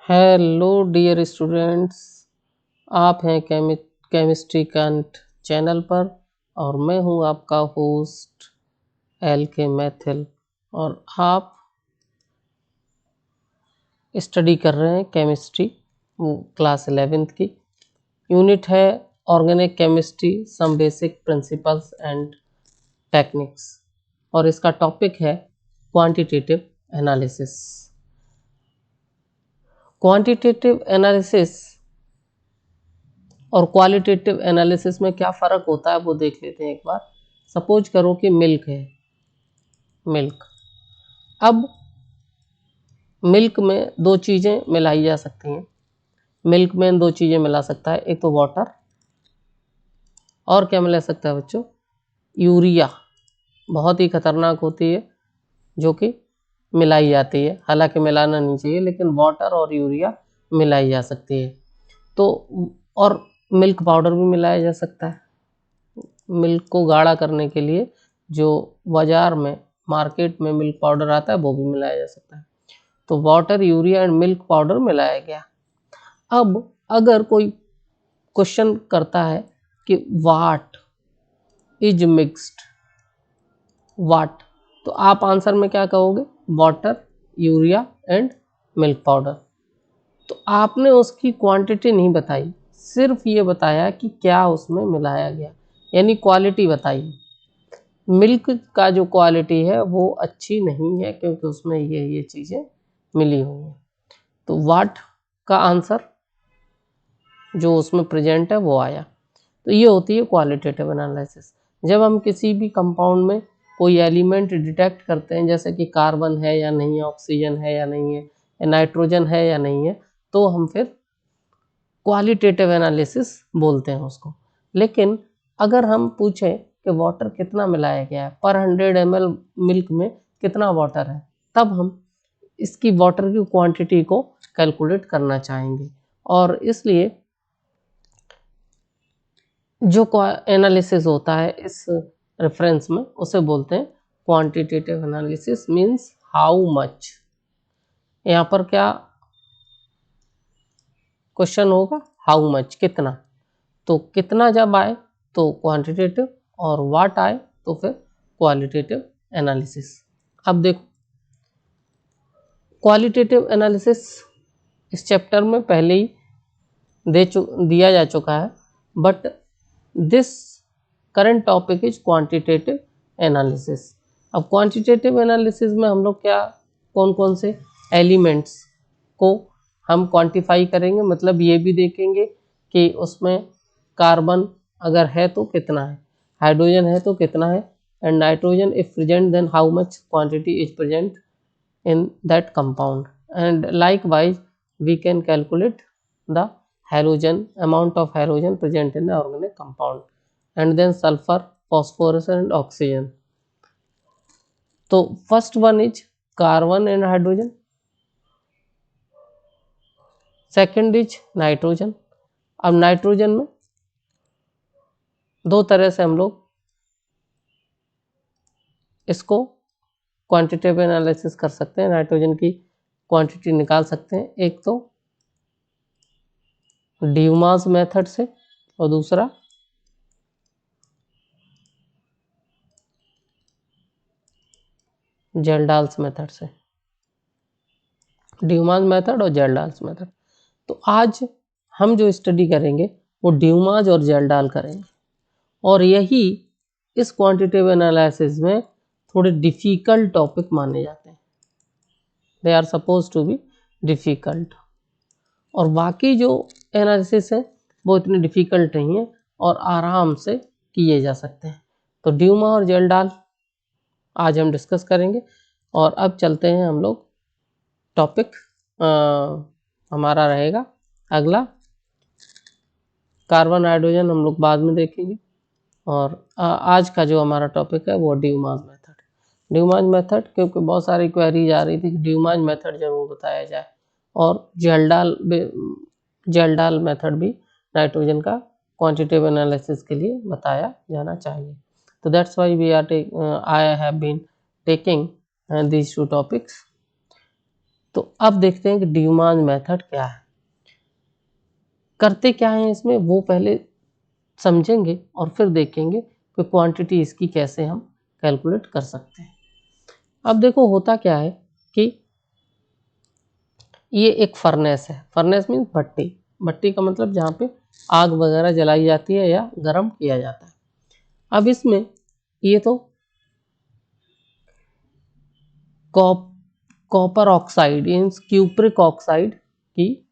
Hello dear students, आप हैं chemistry कंट channel पर और मैं हूं आपका होस्ट एल के मैथिल। और आप स्टडी कर रहे हैं केमिस्ट्री क्लास 11th की। यूनिट है organic chemistry, some basic principles and techniques, और इसका टॉपिक है क्वांटिटेटिव एनालिसिस। क्वांटिटेटिव एनालिसिस और क्वालिटेटिव एनालिसिस में क्या फ़र्क होता है वो देख लेते हैं एक बार। सपोज करो कि मिल्क है, अब मिल्क में दो चीज़ें मिलाई जा सकती हैं। मिल्क में दो चीज़ें मिला सकता है, एक तो वाटर और क्या मिला सकता है बच्चों, यूरिया। बहुत ही खतरनाक होती है जो कि मिलाई जाती है, हालांकि मिलाना नहीं चाहिए, लेकिन वाटर और यूरिया मिलाई जा सकती है। तो और मिल्क पाउडर भी मिलाया जा सकता है। मिल्क को गाढ़ा करने के लिए जो बाज़ार में मार्केट में मिल्क पाउडर आता है वो भी मिलाया जा सकता है। तो water, urea and milk powder मिलाया गया। अब अगर कोई क्वेश्चन करता है कि व्हाट इज मिक्स्ड, व्हाट, तो आप आंसर में क्या कहोगे, water, urea and milk powder. तो आपने उसकी क्वांटिटी नहीं बताई, सिर्फ ये बताया कि क्या उसमें मिलाया गया, यानी क्वालिटी बताई। मिल्क का जो क्वालिटी है वो अच्छी नहीं है क्योंकि उसमें ये चीज़ें मिली हुई हैं। तो व्हाट का आंसर जो उसमें प्रेजेंट है वो आया। तो ये होती है क्वालिटेटिव एनालिसिस। जब हम किसी भी कंपाउंड में कोई एलिमेंट डिटेक्ट करते हैं, जैसे कि कार्बन है या नहीं है, ऑक्सीजन है या नहीं है, या नाइट्रोजन है या नहीं है, तो हम फिर क्वालिटेटिव एनालिसिस बोलते हैं उसको। लेकिन अगर हम पूछें कि वाटर कितना मिलाया गया है, पर 100 ml मिल्क में कितना वाटर है, तब हम इसकी वाटर की क्वांटिटी को कैलकुलेट करना चाहेंगे। और इसलिए जो एनालिसिस होता है इस रेफरेंस में उसे बोलते हैं quantitative analysis, means how much. यहाँ पर क्या क्वेश्चन होगा, हाउ मच, कितना। तो कितना जब आए तो क्वांटिटेटिव, और व्हाट आए तो फिर क्वालिटेटिव एनालिसिस। अब देखो, क्वालिटेटिव एनालिसिस इस चैप्टर में पहले ही दिया जा चुका है, but this current topic is quantitative analysis. अब क्वांटिटेटिव एनालिसिस में हम लोग क्या, कौन कौन से एलिमेंट्स को हम क्वांटिफाई करेंगे, मतलब ये भी देखेंगे कि उसमें कार्बन अगर है तो कितना है, हाइड्रोजन है तो कितना है, and nitrogen if present then how much quantity is present in that compound, and likewise we can calculate the halogen, amount of halogen present in the organic compound, and then sulfur, phosphorus and oxygen. So first one is carbon and hydrogen, second is nitrogen. अब nitrogen में दो तरह से हम लोग इसको quantitative analysis कर सकते हैं, नाइट्रोजन की क्वांटिटी निकाल सकते हैं। एक तो ड्यूमास मेथड से और दूसरा जेल्डाल्स मेथड से, ड्यूमास मेथड और जेल्डाल्स मेथड। तो आज हम जो स्टडी करेंगे वो ड्यूमास और जेल्डाल करेंगे, और यही इस क्वांटिटेटिव एनालिसिस में थोड़े डिफ़िकल्ट टॉपिक माने जाते हैं। They are suppose to be difficult, और बाकी जो एनालिसिस है वो इतने डिफ़िकल्ट नहीं है और आराम से किए जा सकते हैं। तो ड्यूमा और जेल्डाल आज हम डिस्कस करेंगे। और अब चलते हैं हम लोग, टॉपिक हमारा रहेगा अगला, कार्बन हाइड्रोजन हम लोग बाद में देखेंगे, और आज का जो हमारा टॉपिक है वो ड्यूमास मेथड। ड्यूमास मेथड क्योंकि बहुत सारी क्वेरीज आ रही थी कि ड्यूमास मेथड जरूर बताया जाए, और जेल्डाल मेथड भी नाइट्रोजन का क्वांटिटेटिव एनालिसिस के लिए बताया जाना चाहिए। तो that's why I have been taking these two topics. तो अब देखते हैं कि ड्यूमास मेथड क्या है, करते क्या है इसमें वो पहले समझेंगे और फिर देखेंगे कि क्वांटिटी इसकी कैसे हम कैलकुलेट कर सकते हैं। अब देखो होता क्या है कि ये एक फर्नेस है, फर्नेस मीन्स भट्टी, भट्टी का मतलब जहाँ पे आग वगैरह जलाई जाती है या गर्म किया जाता है। अब इसमें ये तो copper oxide means cupric oxide की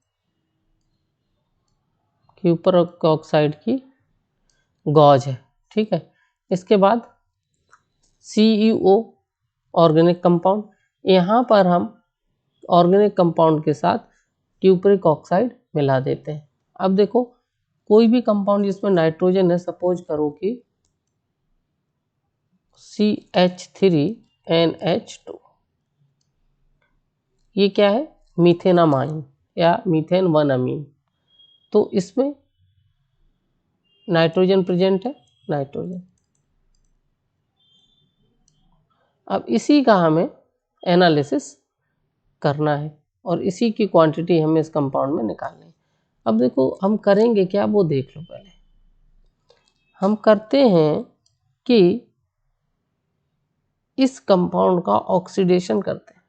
गॉज है, ठीक है। इसके बाद CuO ऑर्गेनिक कंपाउंड, यहाँ पर हम ऑर्गेनिक कंपाउंड के साथ क्यूप्रिक ऑक्साइड मिला देते हैं। अब देखो कोई भी कंपाउंड जिसमें नाइट्रोजन है, सपोज करो कि CH3NH2, ये क्या है, मीथेनामाइन या मीथेन 1 अमीन, तो इसमें नाइट्रोजन प्रेजेंट है, नाइट्रोजन। अब इसी का हमें एनालिसिस करना है और इसी की क्वांटिटी हमें इस कंपाउंड में निकालनी है। अब देखो हम करेंगे क्या वो देख लो। पहले हम करते हैं कि इस कंपाउंड का ऑक्सीडेशन करते हैं,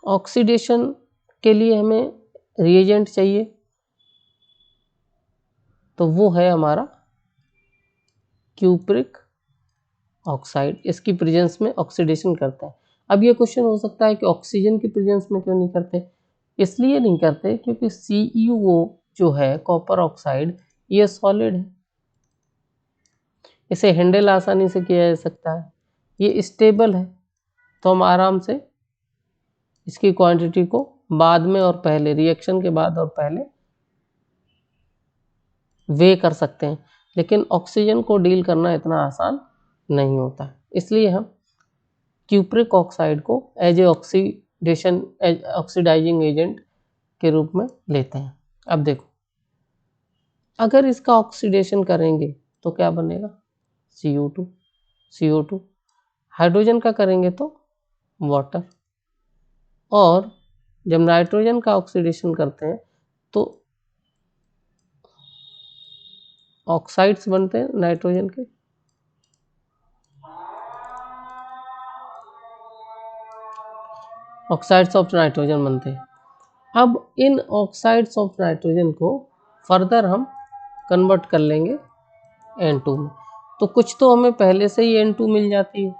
ऑक्सीडेशन के लिए हमें रिएजेंट चाहिए, तो वो है हमारा क्यूप्रिक ऑक्साइड। इसकी प्रेजेंस में ऑक्सीडेशन करता है। अब ये क्वेश्चन हो सकता है कि ऑक्सीजन की प्रेजेंस में क्यों नहीं करते, इसलिए नहीं करते क्योंकि CuO जो है कॉपर ऑक्साइड, ये सॉलिड है, इसे हैंडल आसानी से किया जा सकता है, ये स्टेबल है, तो हम आराम से इसकी क्वांटिटी को बाद में और पहले, रिएक्शन के बाद और पहले वे कर सकते हैं। लेकिन ऑक्सीजन को डील करना इतना आसान नहीं होता है, इसलिए हम क्यूप्रिक ऑक्साइड को एज ए ऑक्सीडाइजिंग एजेंट के रूप में लेते हैं। अब देखो अगर इसका ऑक्सीडेशन करेंगे तो क्या बनेगा, CO2, हाइड्रोजन का करेंगे तो वाटर, और जब नाइट्रोजन का ऑक्सीडेशन करते हैं तो ऑक्साइड्स बनते हैं नाइट्रोजन के, ऑक्साइड्स ऑफ नाइट्रोजन बनते हैं। अब इन ऑक्साइड्स ऑफ नाइट्रोजन को फर्दर हम कन्वर्ट कर लेंगे N2 में, तो कुछ तो हमें पहले से ही N2 मिल जाती है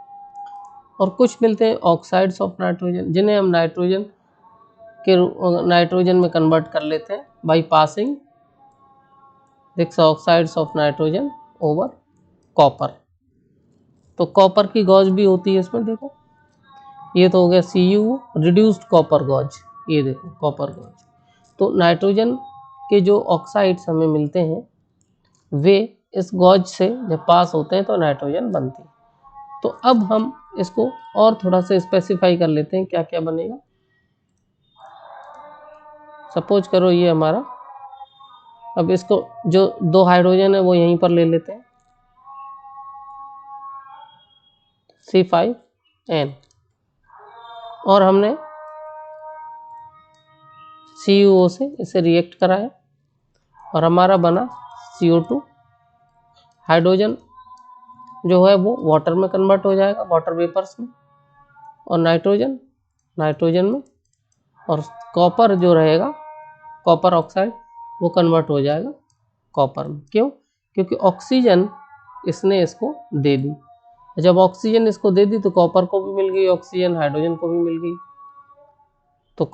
और कुछ मिलते हैं ऑक्साइड्स ऑफ नाइट्रोजन, जिन्हें हम नाइट्रोजन में कन्वर्ट कर लेते हैं by passing this oxides of nitrogen over copper. तो कॉपर की गॉज भी होती है इसमें, देखो ये तो हो गया CuO रिड्यूस्ड कॉपर गॉज, ये देखो कॉपर गॉज। तो नाइट्रोजन के जो ऑक्साइड्स हमें मिलते हैं वे इस गॉज से जब पास होते हैं तो नाइट्रोजन बनती है। तो अब हम इसको और थोड़ा सा स्पेसिफाई कर लेते हैं क्या क्या बनेगा। सपोज करो ये हमारा, अब इसको जो दो हाइड्रोजन है वो यहीं पर ले लेते हैं, C5N, और हमने CuO से इसे रिएक्ट कराया और हमारा बना CO2। हाइड्रोजन जो है वो वाटर में कन्वर्ट हो जाएगा, वाटर वेपर्स में, और नाइट्रोजन में, और कॉपर जो रहेगा कॉपर ऑक्साइड वो कन्वर्ट हो जाएगा कॉपर में। क्यों, क्योंकि ऑक्सीजन इसने इसको दे दी, जब ऑक्सीजन इसको दे दी तो कॉपर को भी मिल गई ऑक्सीजन, हाइड्रोजन को भी मिल गई, तो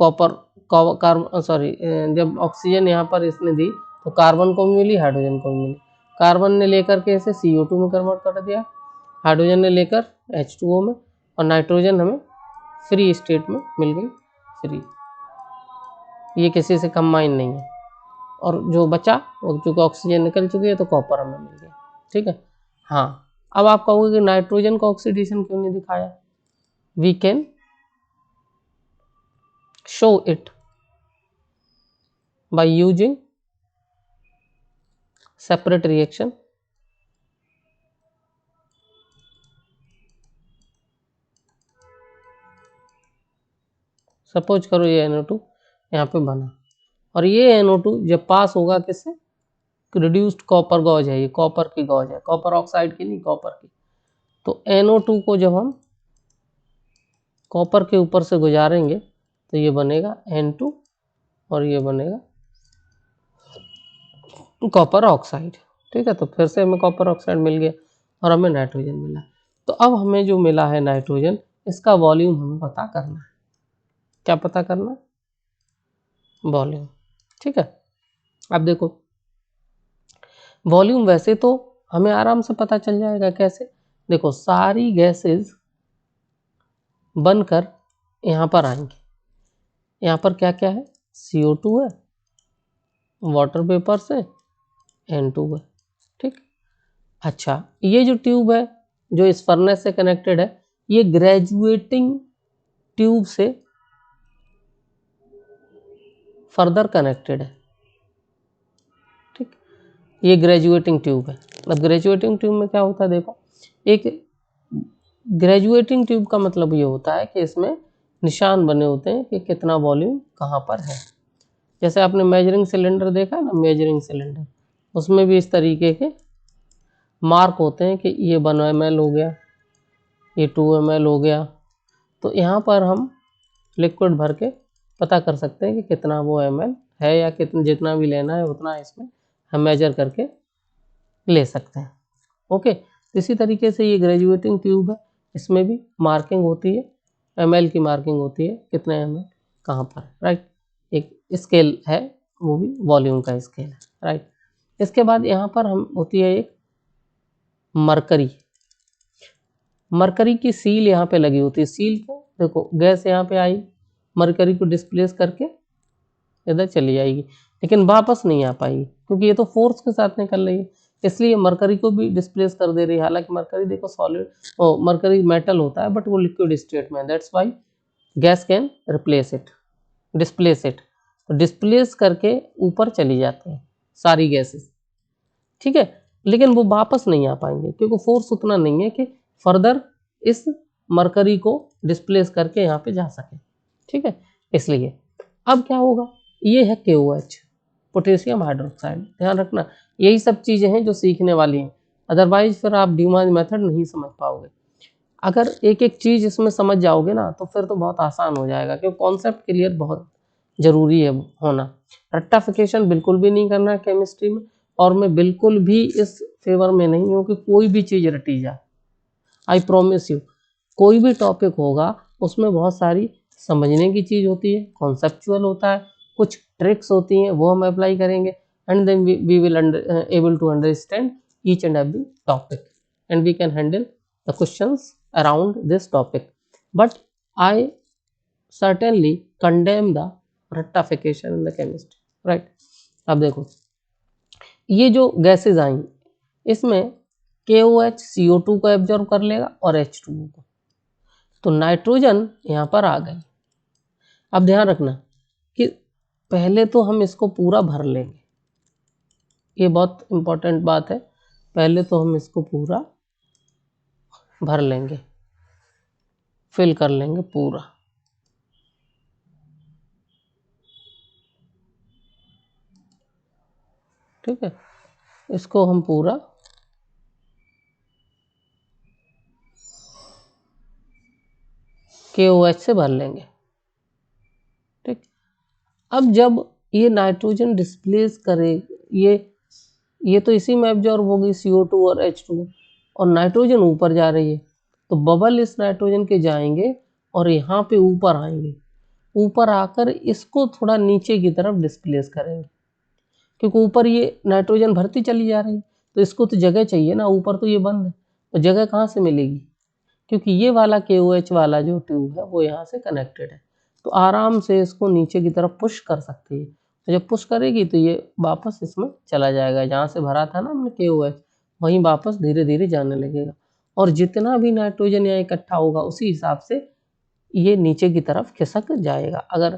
जब ऑक्सीजन यहाँ पर इसने दी तो कार्बन को भी मिली, हाइड्रोजन को भी मिली। कार्बन ने लेकर के इसे CO2 में कन्वर्ट कर दिया, हाइड्रोजन ने लेकर H2O में, और नाइट्रोजन हमें फ्री स्टेट में मिल गई, फ्री, ये किसी से कंबाइन नहीं है। और जो बचा वो चूँकि ऑक्सीजन निकल चुकी है तो कॉपर हमें मिल गया, ठीक है। हाँ, अब आप कहोगे कि नाइट्रोजन का ऑक्सीडेशन क्यों नहीं दिखाया, we can show it by using separate reaction। Suppose करो ये NO2 यहाँ पे बना, और ये NO2 जब पास होगा किससे, रिड्यूस्ड कॉपर गॉज है, ये कॉपर की गॉज है, कॉपर ऑक्साइड की नहीं, कॉपर की। तो NO2 को जब हम कॉपर के ऊपर से गुजारेंगे तो ये बनेगा N2 और ये बनेगा कॉपर ऑक्साइड। ठीक है, तो फिर से हमें कॉपर ऑक्साइड मिल गया और हमें नाइट्रोजन मिला। तो अब हमें जो मिला है नाइट्रोजन, इसका वॉल्यूम हमें पता करना है। क्या पता करना है? वॉल्यूम। ठीक है, अब देखो वॉल्यूम वैसे तो हमें आराम से पता चल जाएगा। कैसे? देखो सारी गैसेस बनकर यहाँ पर आएंगे। यहाँ पर क्या क्या है? CO2 है, वाटर वेपर से N2 है। ठीक, अच्छा ये जो ट्यूब है जो इस फर्नेस से कनेक्टेड है, ये ग्रेजुएटिंग ट्यूब से फर्दर कनेक्टेड है। ठीक, ये ग्रेजुएटिंग ट्यूब है। अब ग्रेजुएटिंग ट्यूब में क्या होता है? देखो, एक ग्रेजुएटिंग ट्यूब का मतलब ये होता है कि इसमें निशान बने होते हैं कि कितना वॉल्यूम कहाँ पर है। जैसे आपने मेजरिंग सिलेंडर देखा है ना, मेजरिंग सिलेंडर, उसमें भी इस तरीके के मार्क होते हैं कि ये 1 ml हो गया, ये 2 ml हो गया। तो यहाँ पर हम लिक्विड भर के पता कर सकते हैं कि कितना वो ml है, या कितना जितना भी लेना है उतना इसमें हम मेजर करके ले सकते हैं। ओके, तो इसी तरीके से ये ग्रेजुएटिंग ट्यूब है, इसमें भी मार्किंग होती है, ml की मार्किंग होती है, कितने ml कहाँ पर, राइट। एक स्केल है, वो भी वॉल्यूम का स्केल है, राइट। इसके बाद यहाँ पर हम होती है एक मरकरी। मरकरी की सील यहाँ पे लगी होती है। सील को देखो, गैस यहाँ पे आई, मरकरी को डिस्प्लेस करके इधर चली जाएगी, लेकिन वापस नहीं आ पाएगी क्योंकि ये तो फोर्स के साथ निकल रही है, इसलिए मरकरी को भी डिस्प्लेस कर दे रही है। हालांकि मरकरी देखो सॉलिड, मरकरी मेटल होता है बट वो लिक्विड स्टेट में, that's why gas can replace it, displace it. तो डिस्प्लेस करके ऊपर चली जाती हैं सारी गैसेस। ठीक है, लेकिन वो वापस नहीं आ पाएंगे क्योंकि फोर्स उतना नहीं है कि फर्दर इस मरकरी को डिस्प्लेस करके यहाँ पे जा सके। ठीक है, इसलिए अब क्या होगा, ये है KOH, पोटेशियम हाइड्रोक्साइड। ध्यान रखना, यही सब चीज़ें हैं जो सीखने वाली हैं, अदरवाइज फिर आप ड्यूमास मेथड नहीं समझ पाओगे। अगर एक एक चीज़ इसमें समझ जाओगे ना तो फिर तो बहुत आसान हो जाएगा, क्योंकि कॉन्सेप्ट क्लियर बहुत ज़रूरी है होना। रट्टाफिकेशन बिल्कुल भी नहीं करना है केमिस्ट्री में, और मैं बिल्कुल भी इस फेवर में नहीं हूँ कि कोई भी चीज़ रटी जाए। आई प्रोमिस यू, कोई भी टॉपिक होगा उसमें बहुत सारी समझने की चीज़ होती है, कॉन्सेप्चुअल होता है, कुछ ट्रिक्स होती हैं, वो हम अप्लाई करेंगे, and then we will able to understand each and every topic, and we can handle the questions around this topic. But I certainly condemn the rectification in the chemistry, right। अब देखो ये जो gases आई, इसमें KOH CO2 को absorb कर लेगा और H2O को, तो नाइट्रोजन यहाँ पर आ गई। अब ध्यान रखना कि पहले तो हम इसको पूरा भर लेंगे, ये बहुत इंपॉर्टेंट बात है, पहले तो हम इसको पूरा भर लेंगे, फिल कर लेंगे पूरा। ठीक है, इसको हम पूरा KOH से भर लेंगे। ठीक, अब जब ये नाइट्रोजन डिस्प्लेस करे, ये तो इसी में एब्जॉर्ब होगी CO2 और H2, और नाइट्रोजन ऊपर जा रही है, तो बबल इस नाइट्रोजन के जाएंगे और यहाँ पे ऊपर आएंगे, ऊपर आकर इसको थोड़ा नीचे की तरफ डिस्प्लेस करेंगे, क्योंकि ऊपर ये नाइट्रोजन भरती चली जा रही है, तो इसको तो जगह चाहिए ना, ऊपर तो ये बंद है, तो जगह कहाँ से मिलेगी, क्योंकि ये वाला KOH वाला जो ट्यूब है वो यहाँ से कनेक्टेड है, तो आराम से इसको नीचे की तरफ पुश कर सकती है। तो जब पुश करेगी तो ये वापस इसमें चला जाएगा, जहाँ से भरा था ना हमने KOH, वहीं वापस धीरे धीरे जाने लगेगा, और जितना भी नाइट्रोजन यहाँ इकट्ठा होगा उसी हिसाब से ये नीचे की तरफ खिसक जाएगा। अगर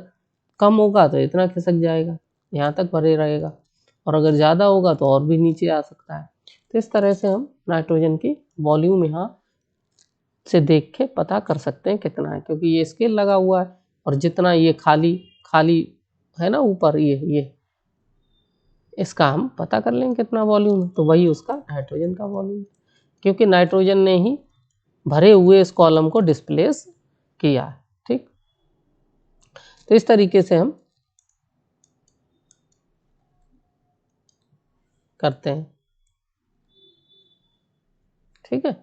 कम होगा तो इतना खिसक जाएगा, यहाँ तक भरे रहेगा, और अगर ज़्यादा होगा तो और भी नीचे आ सकता है। तो इस तरह से हम नाइट्रोजन की वॉल्यूम यहाँ से देख के पता कर सकते हैं कितना है, क्योंकि ये स्केल लगा हुआ है और जितना ये खाली खाली है ना ऊपर ये इसका हम पता कर लेंगे कितना वॉल्यूम है, तो वही उसका नाइट्रोजन का वॉल्यूम है, क्योंकि नाइट्रोजन ने ही भरे हुए इस कॉलम को डिस्प्लेस किया है। ठीक, तो इस तरीके से हम करते हैं। ठीक है,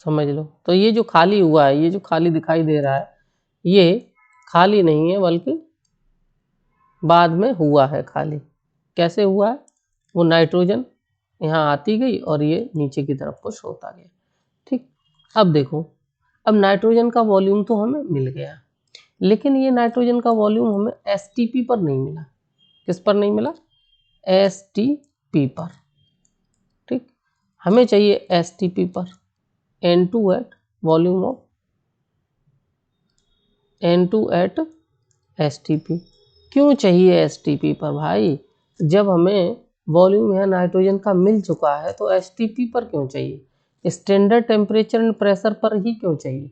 समझ लो। तो ये जो खाली हुआ है, ये जो खाली दिखाई दे रहा है, ये खाली नहीं है बल्कि बाद में हुआ है खाली। कैसे हुआ है? वो नाइट्रोजन यहाँ आती गई और ये नीचे की तरफ पुश होता गया। ठीक, अब देखो, अब नाइट्रोजन का वॉल्यूम तो हमें मिल गया, लेकिन ये नाइट्रोजन का वॉल्यूम हमें एसटीपी पर नहीं मिला। किस पर नहीं मिला? एसटीपी पर। ठीक, हमें चाहिए एसटीपी पर N2 at volume of N2 at STP. क्यों चाहिए एसटीपी पर भाई? जब हमें वॉल्यूम यहाँ नाइट्रोजन का मिल चुका है तो एसटीपी पर क्यों चाहिए? स्टैंडर्ड टेम्परेचर एंड प्रेशर पर ही क्यों चाहिए?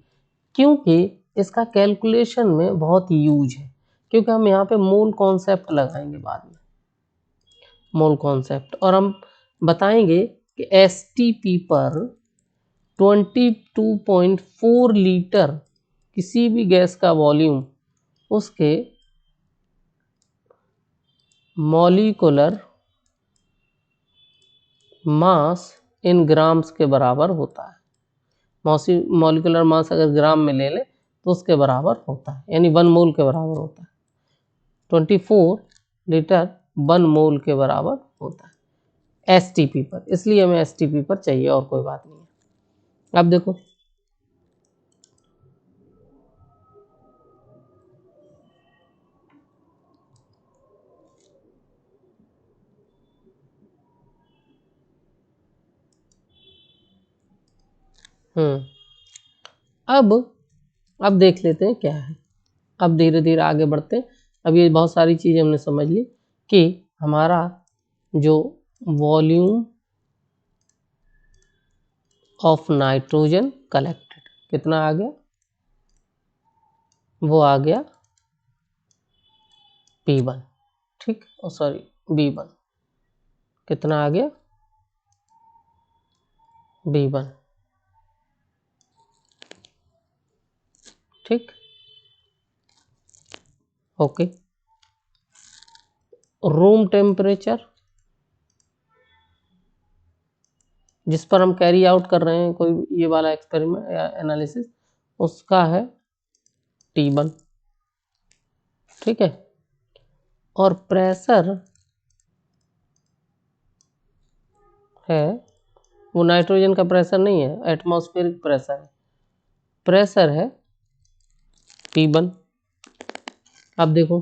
क्योंकि इसका कैलकुलेशन में बहुत यूज है, क्योंकि हम यहाँ पे मोल कॉन्सेप्ट लगाएंगे बाद में, मोल कॉन्सेप्ट, और हम बताएंगे कि एसटीपी पर 22.4 लीटर किसी भी गैस का वॉल्यूम उसके मॉलिक्यूलर मास इन ग्राम्स के बराबर होता है। मॉलिक्यूलर मास अगर ग्राम में ले ले तो उसके बराबर होता है, यानी 1 मोल के बराबर होता है। 24 लीटर 1 मोल के बराबर होता है एसटीपी पर, इसलिए हमें एसटीपी पर चाहिए, और कोई बात नहीं है। अब देखो, अब देख लेते हैं क्या है। अब धीरे धीरे आगे बढ़ते हैं। अब ये बहुत सारी चीज़ें हमने समझ ली कि हमारा जो वॉल्यूम ऑफ नाइट्रोजन कलेक्टेड कितना आ गया, वो आ गया P1। ठीक, और सॉरी B1 कितना आ गया, B1। ठीक, ओके। रूम टेम्परेचर जिस पर हम कैरी आउट कर रहे हैं कोई ये वाला एक्सपेरिमेंट या एनालिसिस, उसका है T1। ठीक है, और प्रेशर है, वो नाइट्रोजन का प्रेशर नहीं है, एटमॉस्फेरिक प्रेशर है, प्रेशर है P1। अब देखो,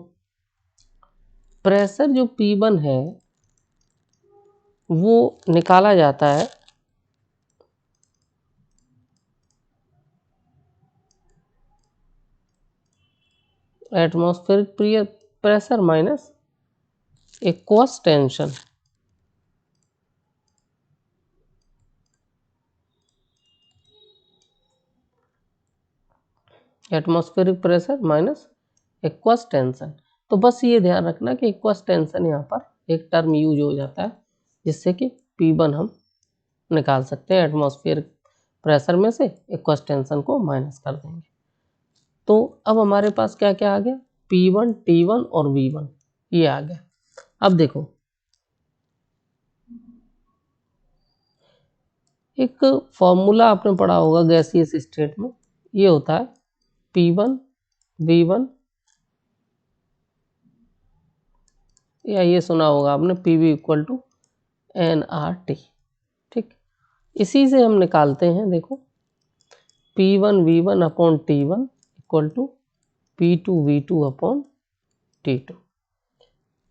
प्रेशर जो P1 है वो निकाला जाता है atmospheric pressure minus aqueous tension. Atmospheric pressure minus aqueous tension. तो बस ये ध्यान रखना कि एक्वस टेंशन यहाँ पर एक टर्म यूज हो जाता है, जिससे कि P1 हम निकाल सकते हैं, एटमॉस्फेरिक प्रेशर में से एक्वस टेंशन को माइनस कर देंगे। तो अब हमारे पास क्या क्या आ गया, P1, T1 और V1 ये आ गया। अब देखो, एक फॉर्मूला आपने पढ़ा होगा गैसियस स्टेट में, ये होता है P1 V1, या ये सुना होगा आपने PV इक्वल टू nRT। ठीक, इसी से हम निकालते हैं, देखो P1 V1 upon T1 equal to P2 V2 upon T2।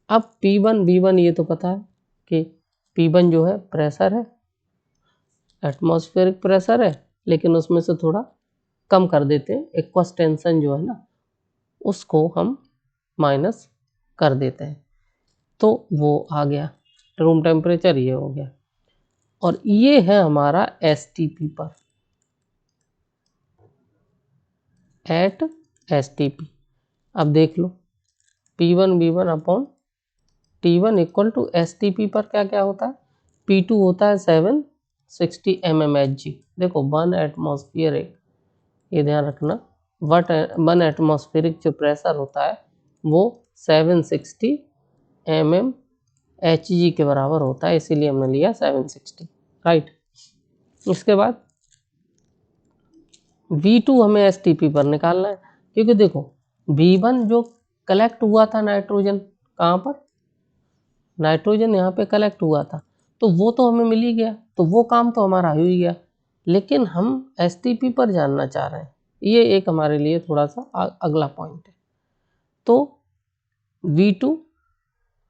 अब P1 V1 ये तो पता है कि P1 जो है प्रेशर है, एटमॉस्फेरिक प्रेशर है, लेकिन उसमें से थोड़ा कम कर देते हैं, एक्वस टेंशन जो है ना उसको हम माइनस कर देते हैं, तो वो आ गया रूम टेम्परेचर, ये हो गया। और ये है हमारा एसटीपी पर, एट STP। अब देख लो P1 V1 upon T1 equal to STP पर क्या क्या होता है, P2 होता है 760 mmHg। देखो 1 एटमॉस्फेयर, ये ध्यान रखना, 1 एटमॉस्फेरिक जो प्रेशर होता है वो 760 mmHg के बराबर होता है, इसीलिए हमने लिया 760, राइट। इसके बाद V2 हमें STP पर निकालना है, क्योंकि देखो V1 जो कलेक्ट हुआ था नाइट्रोजन, कहाँ पर, नाइट्रोजन यहाँ पे कलेक्ट हुआ था, तो वो तो हमें मिल ही गया, तो वो काम तो हमारा हो ही गया। लेकिन हम STP पर जानना चाह रहे हैं, ये एक हमारे लिए थोड़ा सा अगला पॉइंट है। तो V2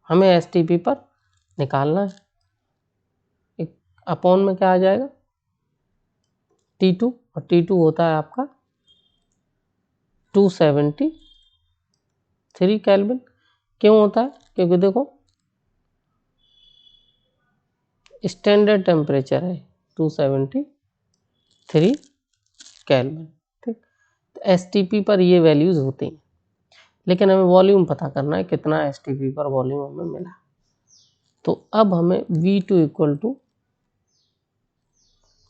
हमें STP पर निकालना है, एक अपॉन में क्या आ जाएगा T2, और T2 होता है आपका 273 केल्विन। क्यों होता है, क्योंकि देखो स्टैंडर्ड टेम्परेचर है 273 केल्विन, ठीक। तो STP पर ये वैल्यूज होती हैं, लेकिन हमें वॉल्यूम पता करना है कितना STP पर वॉल्यूम हमें मिला। तो अब हमें V2 इक्वल टू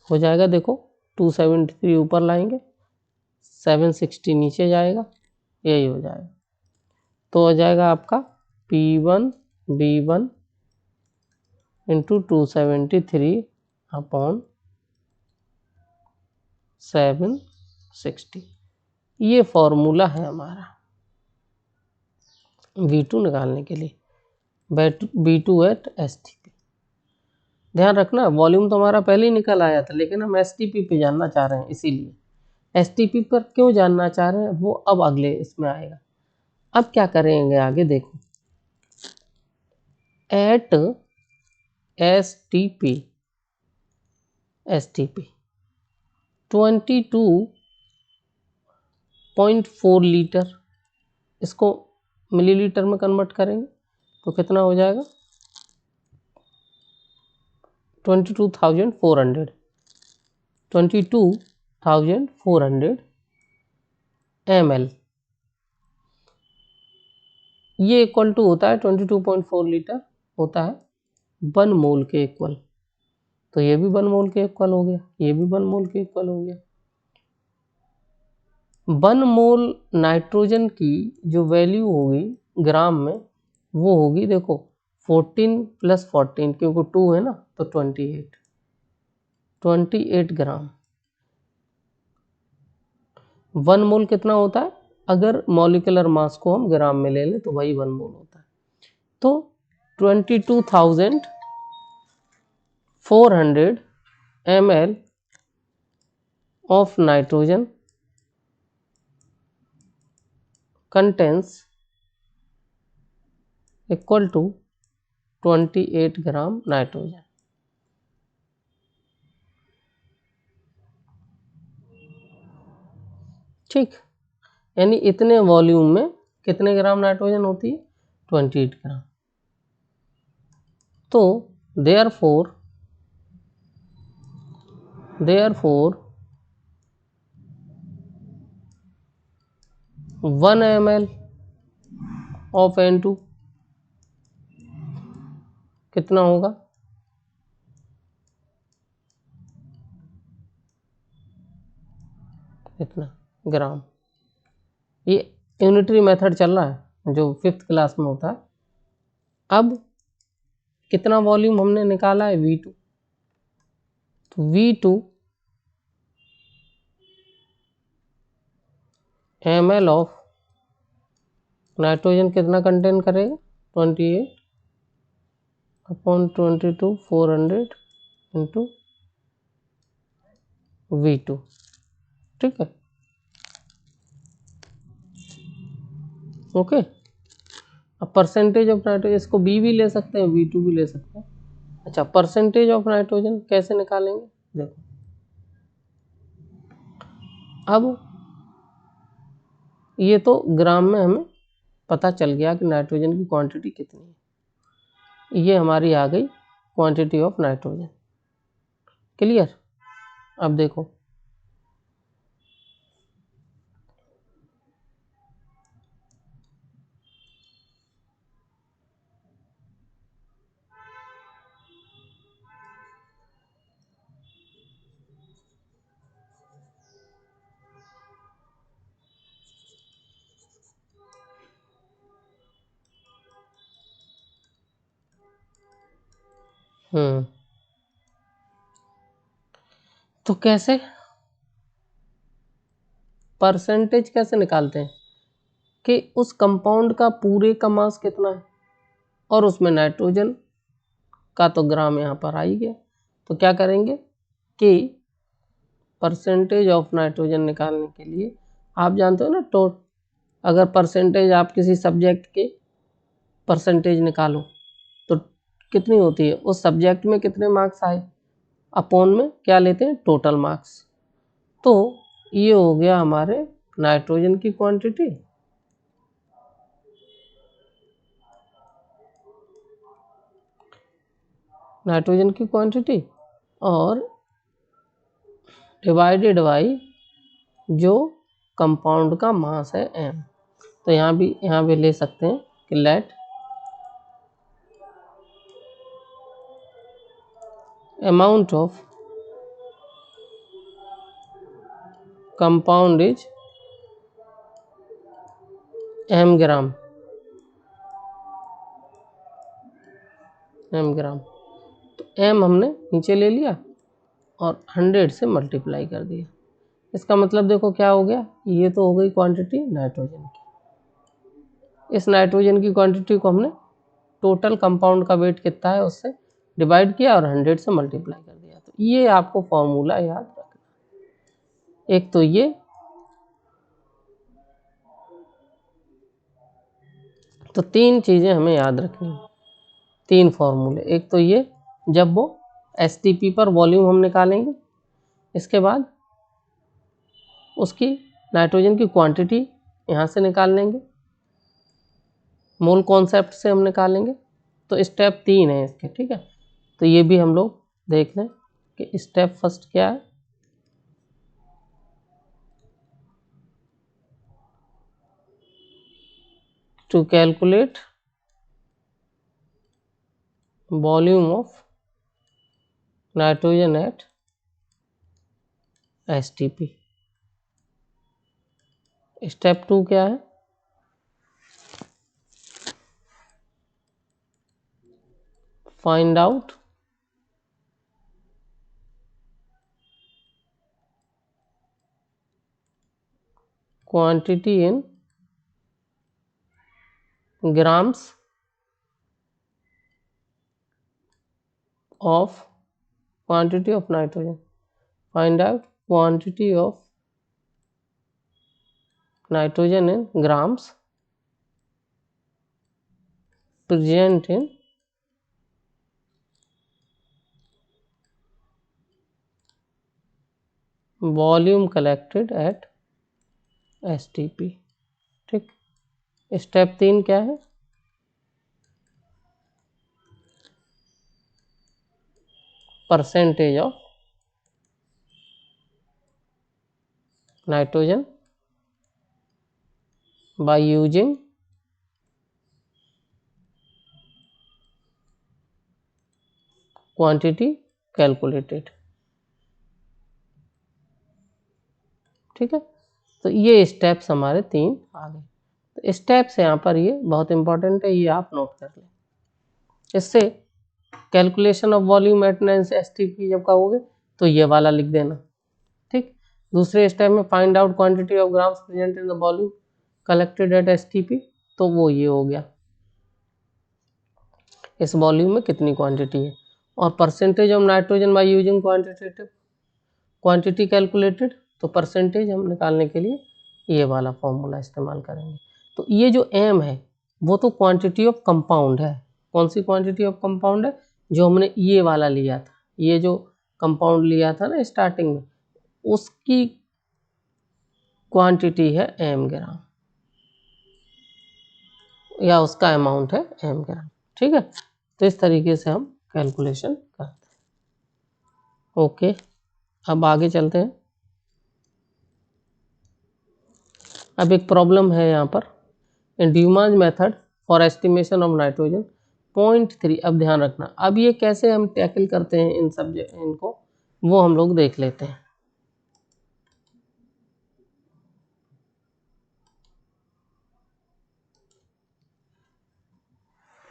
हो जाएगा, देखो 273 ऊपर लाएंगे, 760 नीचे जाएगा, यही हो जाएगा। तो हो जाएगा आपका P1 B1 इंटू 273 अपॉन 760, ये फॉर्मूला है हमारा V2 निकालने के लिए, B2 एट STP। ध्यान रखना वॉल्यूम तो हमारा पहले ही निकल आया था, लेकिन हम STP पे जानना चाह रहे हैं, इसीलिए STP पर क्यों जानना चाह रहे हैं वो अब अगले इसमें आएगा। अब क्या करेंगे आगे, देखो एट STP 22.4 लीटर, इसको मिलीलीटर में कन्वर्ट करेंगे तो कितना हो जाएगा 22,400 ml। ये इक्वल टू होता है 22.4 लीटर होता है 1 मोल के इक्वल, तो ये भी 1 मोल के इक्वल हो गया, ये भी 1 मोल के इक्वल हो गया। 1 मोल नाइट्रोजन की जो वैल्यू होगी ग्राम में वो होगी, देखो 14 + 14 क्योंकि 2 है ना, तो 28 ग्राम। 1 मोल कितना होता है, अगर मॉलिक्यूलर मास को हम ग्राम में ले लें तो वही 1 मोल होता है। तो 22,400 ml of nitrogen contains equal to 28 gram nitrogen. ठीक, यानी इतने वॉल्यूम में कितने ग्राम नाइट्रोजन होती है, 28 ग्राम। तो therefore 1 ml of N2 कितना होगा, कितना ग्राम। ये यूनिटरी मेथड चल रहा है जो 5th क्लास में होता है। अब कितना वॉल्यूम हमने निकाला है V2, तो V2 ml ऑफ नाइट्रोजन कितना कंटेन करेगा, 28 अपॉन 22,400 इंटू V2, ठीक है, ओके। अब परसेंटेज ऑफ नाइट्रोजन, इसको B भी ले सकते हैं V2 भी ले सकते हैं। अच्छा, परसेंटेज ऑफ नाइट्रोजन कैसे निकालेंगे, देखो अब ये तो ग्राम में हमें पता चल गया कि नाइट्रोजन की क्वांटिटी कितनी है, ये हमारी आ गई क्वांटिटी ऑफ नाइट्रोजन, क्लियर। अब देखो तो कैसे परसेंटेज कैसे निकालते हैं कि उस कंपाउंड का पूरे का मास कितना है और उसमें नाइट्रोजन का तो ग्राम यहाँ पर आ ही गया। तो क्या करेंगे कि परसेंटेज ऑफ नाइट्रोजन निकालने के लिए आप जानते हो ना, अगर परसेंटेज आप किसी सब्जेक्ट के परसेंटेज निकालो तो कितनी होती है, उस सब्जेक्ट में कितने मार्क्स आए अपॉन में क्या लेते हैं, टोटल मार्क्स। तो ये हो गया हमारे नाइट्रोजन की क्वांटिटी और डिवाइडेड बाई जो कंपाउंड का मास है m। तो यहाँ भी ले सकते हैं कि let amount of compound is m gram. तो m हमने नीचे ले लिया और 100 से मल्टीप्लाई कर दिया। इसका मतलब देखो क्या हो गया, ये तो हो गई क्वांटिटी नाइट्रोजन की। इस नाइट्रोजन की क्वांटिटी को हमने टोटल कंपाउंड का वेट कितना है उससे डिवाइड किया और 100 से मल्टीप्लाई कर दिया। तो ये आपको फॉर्मूला याद रखना। एक तो ये, तो तीन चीज़ें हमें याद रखनी है, तीन फॉर्मूले। एक तो ये जब वो एसटीपी पर वॉल्यूम हम निकालेंगे, इसके बाद उसकी नाइट्रोजन की क्वांटिटी यहाँ से निकाल लेंगे, मोल कॉन्सेप्ट से हम निकालेंगे। तो स्टेप 3 है इसके, ठीक है। तो ये भी हम लोग देख लें कि स्टेप फर्स्ट क्या है। To calculate volume of nitrogen at STP. Step 2 क्या है, find out quantity in grams of quantity of nitrogen. Find out quantity of nitrogen in grams present in volume collected at STP। ठीक, step 3 क्या है, percentage of nitrogen by using quantity calculated। ठीक है, तो ये steps हमारे 3 आ गए। तो स्टेप्स यहाँ पर ये बहुत इंपॉर्टेंट है, ये आप नोट कर लें। इससे calculation of volume at STP जब कहोगे तो ये वाला लिख देना। ठीक, दूसरे स्टेप में find out quantity of grams present in the volume collected at STP, तो वो ये हो गया, इस वॉल्यूम में कितनी क्वांटिटी है। और percentage of nitrogen by using quantitative quantity calculated, तो परसेंटेज हम निकालने के लिए ये वाला फॉर्मूला इस्तेमाल करेंगे। तो ये जो एम है वो तो क्वांटिटी ऑफ कंपाउंड है। कौन सी क्वांटिटी ऑफ कंपाउंड है, जो हमने ये वाला लिया था, ये जो कंपाउंड लिया था ना स्टार्टिंग में, उसकी क्वांटिटी है एम ग्राम, या उसका अमाउंट है एम ग्राम। ठीक है, तो इस तरीके से हम कैलकुलेशन करते हैं। ओके, अब आगे चलते हैं। अब एक प्रॉब्लम है यहाँ पर, in Dumas method for estimation of nitrogen 0.3। अब ध्यान रखना, अब ये कैसे हम टैकल करते हैं इन सब्जेक्ट, इनको वो हम लोग देख लेते हैं।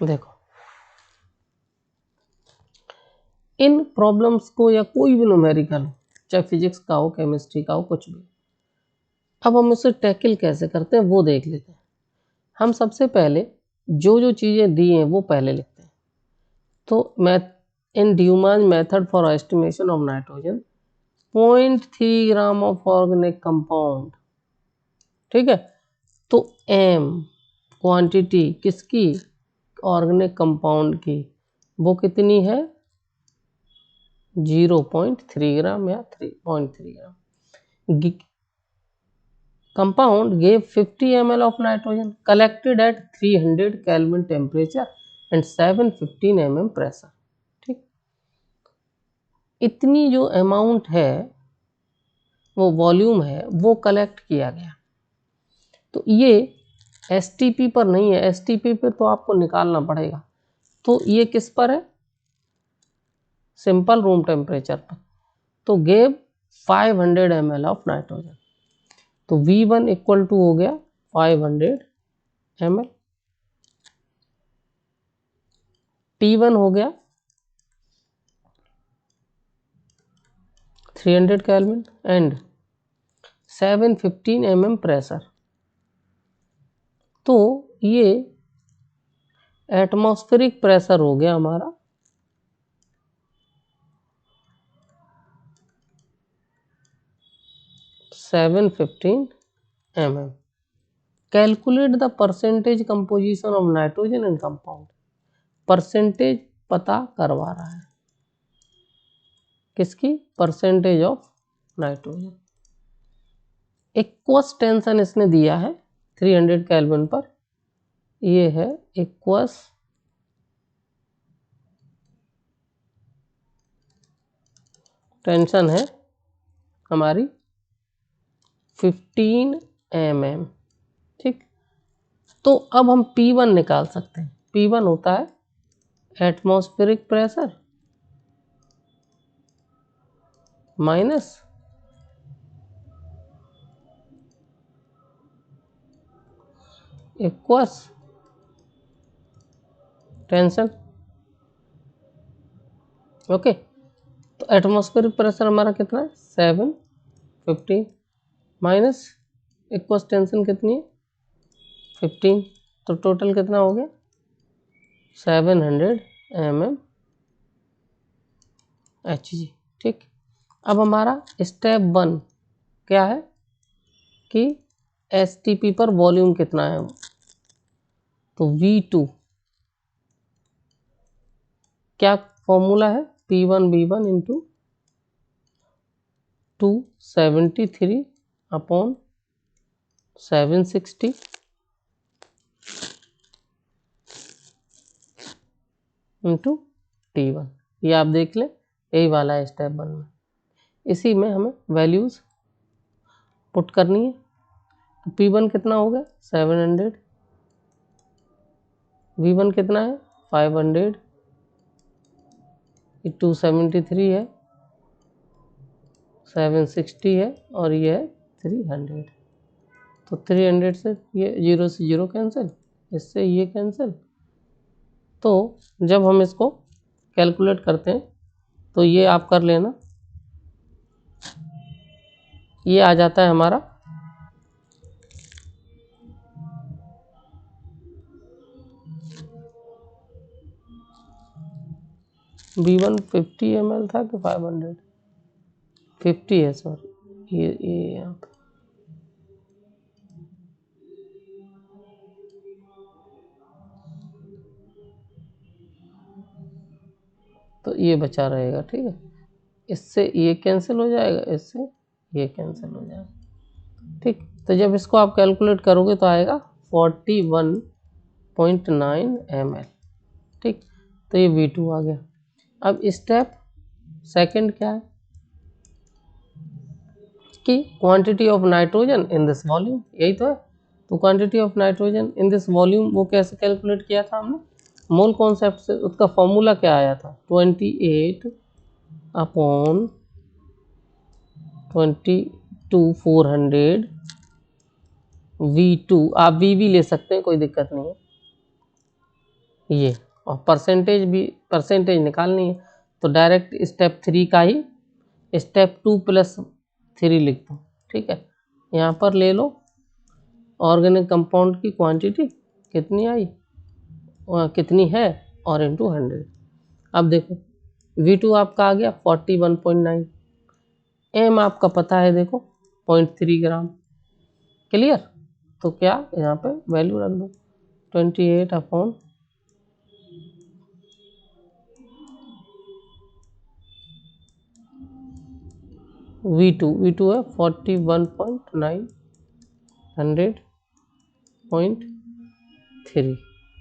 देखो, इन प्रॉब्लम्स को या कोई भी न्यूमेरिकल, चाहे फिजिक्स का हो, केमिस्ट्री का हो, कुछ भी। अब हम उसे टैकल कैसे करते हैं वो देख लेते हैं। हम सबसे पहले जो जो चीज़ें दी हैं वो पहले लिखते हैं। तो in Dumas method for estimation of nitrogen 0.3 gram of organic compound, ठीक है। तो एम क्वांटिटी किसकी, ऑर्गेनिक कंपाउंड की, वो कितनी है 0.3 ग्राम या 3.3 gram. Compound gave 50 ml of nitrogen collected at 300 kelvin temperature and 715 mm pressure, ठीक। इतनी जो अमाउंट है, वो वॉल्यूम है, वो कलेक्ट किया गया। तो ये एसटीपी पर नहीं है, एसटीपी पे तो आपको निकालना पड़ेगा। तो ये किस पर है, सिंपल रूम टेम्परेचर पर। तो गेव 500 ml ऑफ नाइट्रोजन। तो V1 इक्वल टू हो गया 500 ml, T1 हो गया 300 केल्विन एंड 715 mm प्रेशर। तो ये एटमॉस्फेरिक प्रेशर हो गया हमारा 715 mm। Calculate the percentage composition of nitrogen in compound. Percentage पता करवा रहा है, किसकी, percentage of nitrogen. Aqueous tension इसने दिया है 300 केल्विन पर, ये है एक्वस टेंशन है हमारी 15 mm, ठीक। तो अब हम P1 निकाल सकते हैं। P1 होता है atmospheric pressure minus aqueous tension, okay. तो एटमॉस्फेरिक प्रेशर हमारा कितना है 715 माइनस एक्वस टेंशन कितनी है 15, तो टोटल कितना हो गया 700 mm Hg, ठीक। अब हमारा स्टेप 1 क्या है कि एसटीपी पर वॉल्यूम कितना है, तो V2 क्या फॉर्मूला है, P1V1 into 273 upon 760 into T1। ये आप देख लें, यही वाला है स्टेप 1 में। इसी में हमें वैल्यूज पुट करनी है। P1 कितना हो गया 700, V1 कितना है 500, ये 273 है, 760 है और ये है 300। तो 300 से ये 0 से 0 कैंसिल, इससे ये कैंसिल। तो जब हम इसको कैलकुलेट करते हैं तो ये आप कर लेना, ये आ जाता है हमारा V1 50 ml था कि 500, 50 है सॉरी, ये यहाँ पे तो ये बचा रहेगा, ठीक है। इससे ये कैंसिल हो जाएगा, इससे ये कैंसिल हो जाएगा, ठीक। तो जब इसको आप कैलकुलेट करोगे तो आएगा 41.9 ml, ठीक। तो ये V2 आ गया। अब स्टेप सेकंड क्या है कि quantity of nitrogen in this volume, यही तो है। तो quantity of nitrogen in this volume वो कैसे कैलकुलेट किया था हमने, मोल कॉन्सेप्ट से। उसका फॉर्मूला क्या आया था 28 अपॉन 22,400 V2, आप V भी ले सकते हैं, कोई दिक्कत नहीं है। ये और परसेंटेज भी, परसेंटेज निकालनी है तो डायरेक्ट स्टेप 3 का ही स्टेप 2+3 लिख दो, ठीक है। यहाँ पर ले लो ऑर्गेनिक कंपाउंड की क्वांटिटी कितनी आई कितनी है और इनटू 100। अब देखो V2 आपका आ गया 41.9, M आपका पता है देखो 0.3 ग्राम, क्लियर। तो क्या यहाँ पे वैल्यू रख दो 28 अपॉन V2 है 41.9 100.3,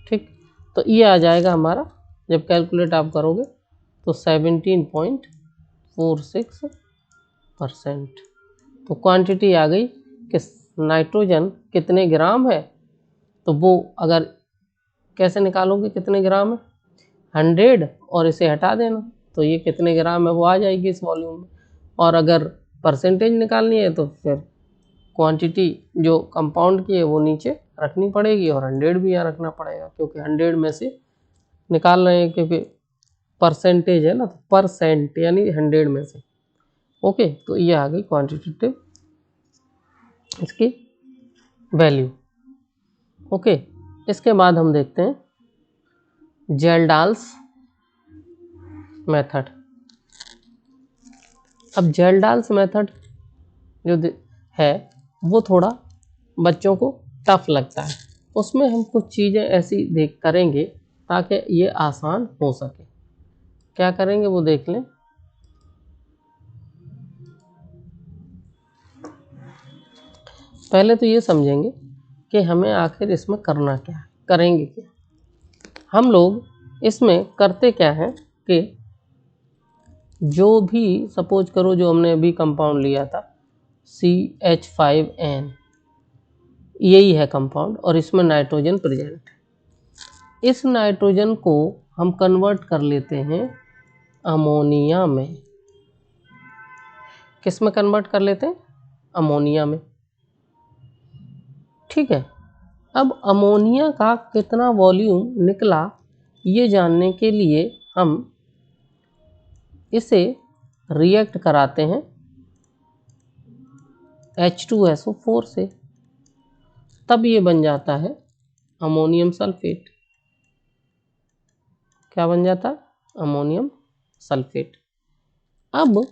ठीक। तो ये आ जाएगा हमारा, जब कैलकुलेट आप करोगे तो 17.46%। तो क्वांटिटी आ गई कि नाइट्रोजन कितने ग्राम है, तो वो अगर कैसे निकालोगे कितने ग्राम है 100 और इसे हटा देना, तो ये कितने ग्राम है वो आ जाएगी इस वॉल्यूम में। और अगर परसेंटेज निकालनी है तो फिर क्वांटिटी जो कंपाउंड की है वो नीचे रखनी पड़ेगी और 100 भी यहाँ रखना पड़ेगा, क्योंकि 100 में से निकाल रहे हैं, क्योंकि परसेंटेज है ना, तो परसेंट यानी 100 में से। ओके, तो ये आ गई क्वांटिटेटिव इसकी वैल्यू। ओके, इसके बाद हम देखते हैं जेल्डाल्स मेथड। अब जेल्डाल्स मेथड जो है वो थोड़ा बच्चों को टफ लगता है, उसमें हम कुछ चीज़ें ऐसी देख करेंगे ताकि ये आसान हो सके। क्या करेंगे वो देख लें। पहले तो ये समझेंगे कि हमें आखिर इसमें करना क्या है, करेंगे क्या। हम लोग इसमें करते क्या है कि जो भी सपोज करो जो हमने अभी कंपाउंड लिया था CH5N, यही है कंपाउंड और इसमें नाइट्रोजन प्रेजेंट है। इस नाइट्रोजन को हम कन्वर्ट कर लेते हैं अमोनिया में। किस में कन्वर्ट कर लेते हैं अमोनिया में, ठीक है। अब अमोनिया का कितना वॉल्यूम निकला ये जानने के लिए हम इसे रिएक्ट कराते हैं H2SO4 से, तब ये बन जाता है अमोनियम सल्फेट। क्या बन जाता है अमोनियम सल्फेट। अब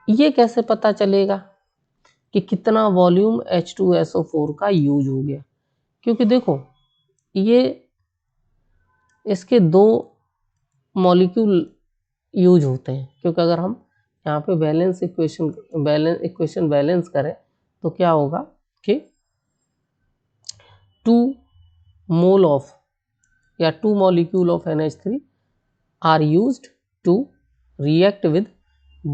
ये कैसे पता चलेगा कि कितना वॉल्यूम H2SO4 का यूज हो गया, क्योंकि देखो ये इसके दो मॉलिक्यूल यूज होते हैं, क्योंकि अगर हम यहाँ पे बैलेंस इक्वेशन बैलेंस करें तो क्या होगा कि 2 मोल ऑफ या 2 molecule of NH3 are used to react with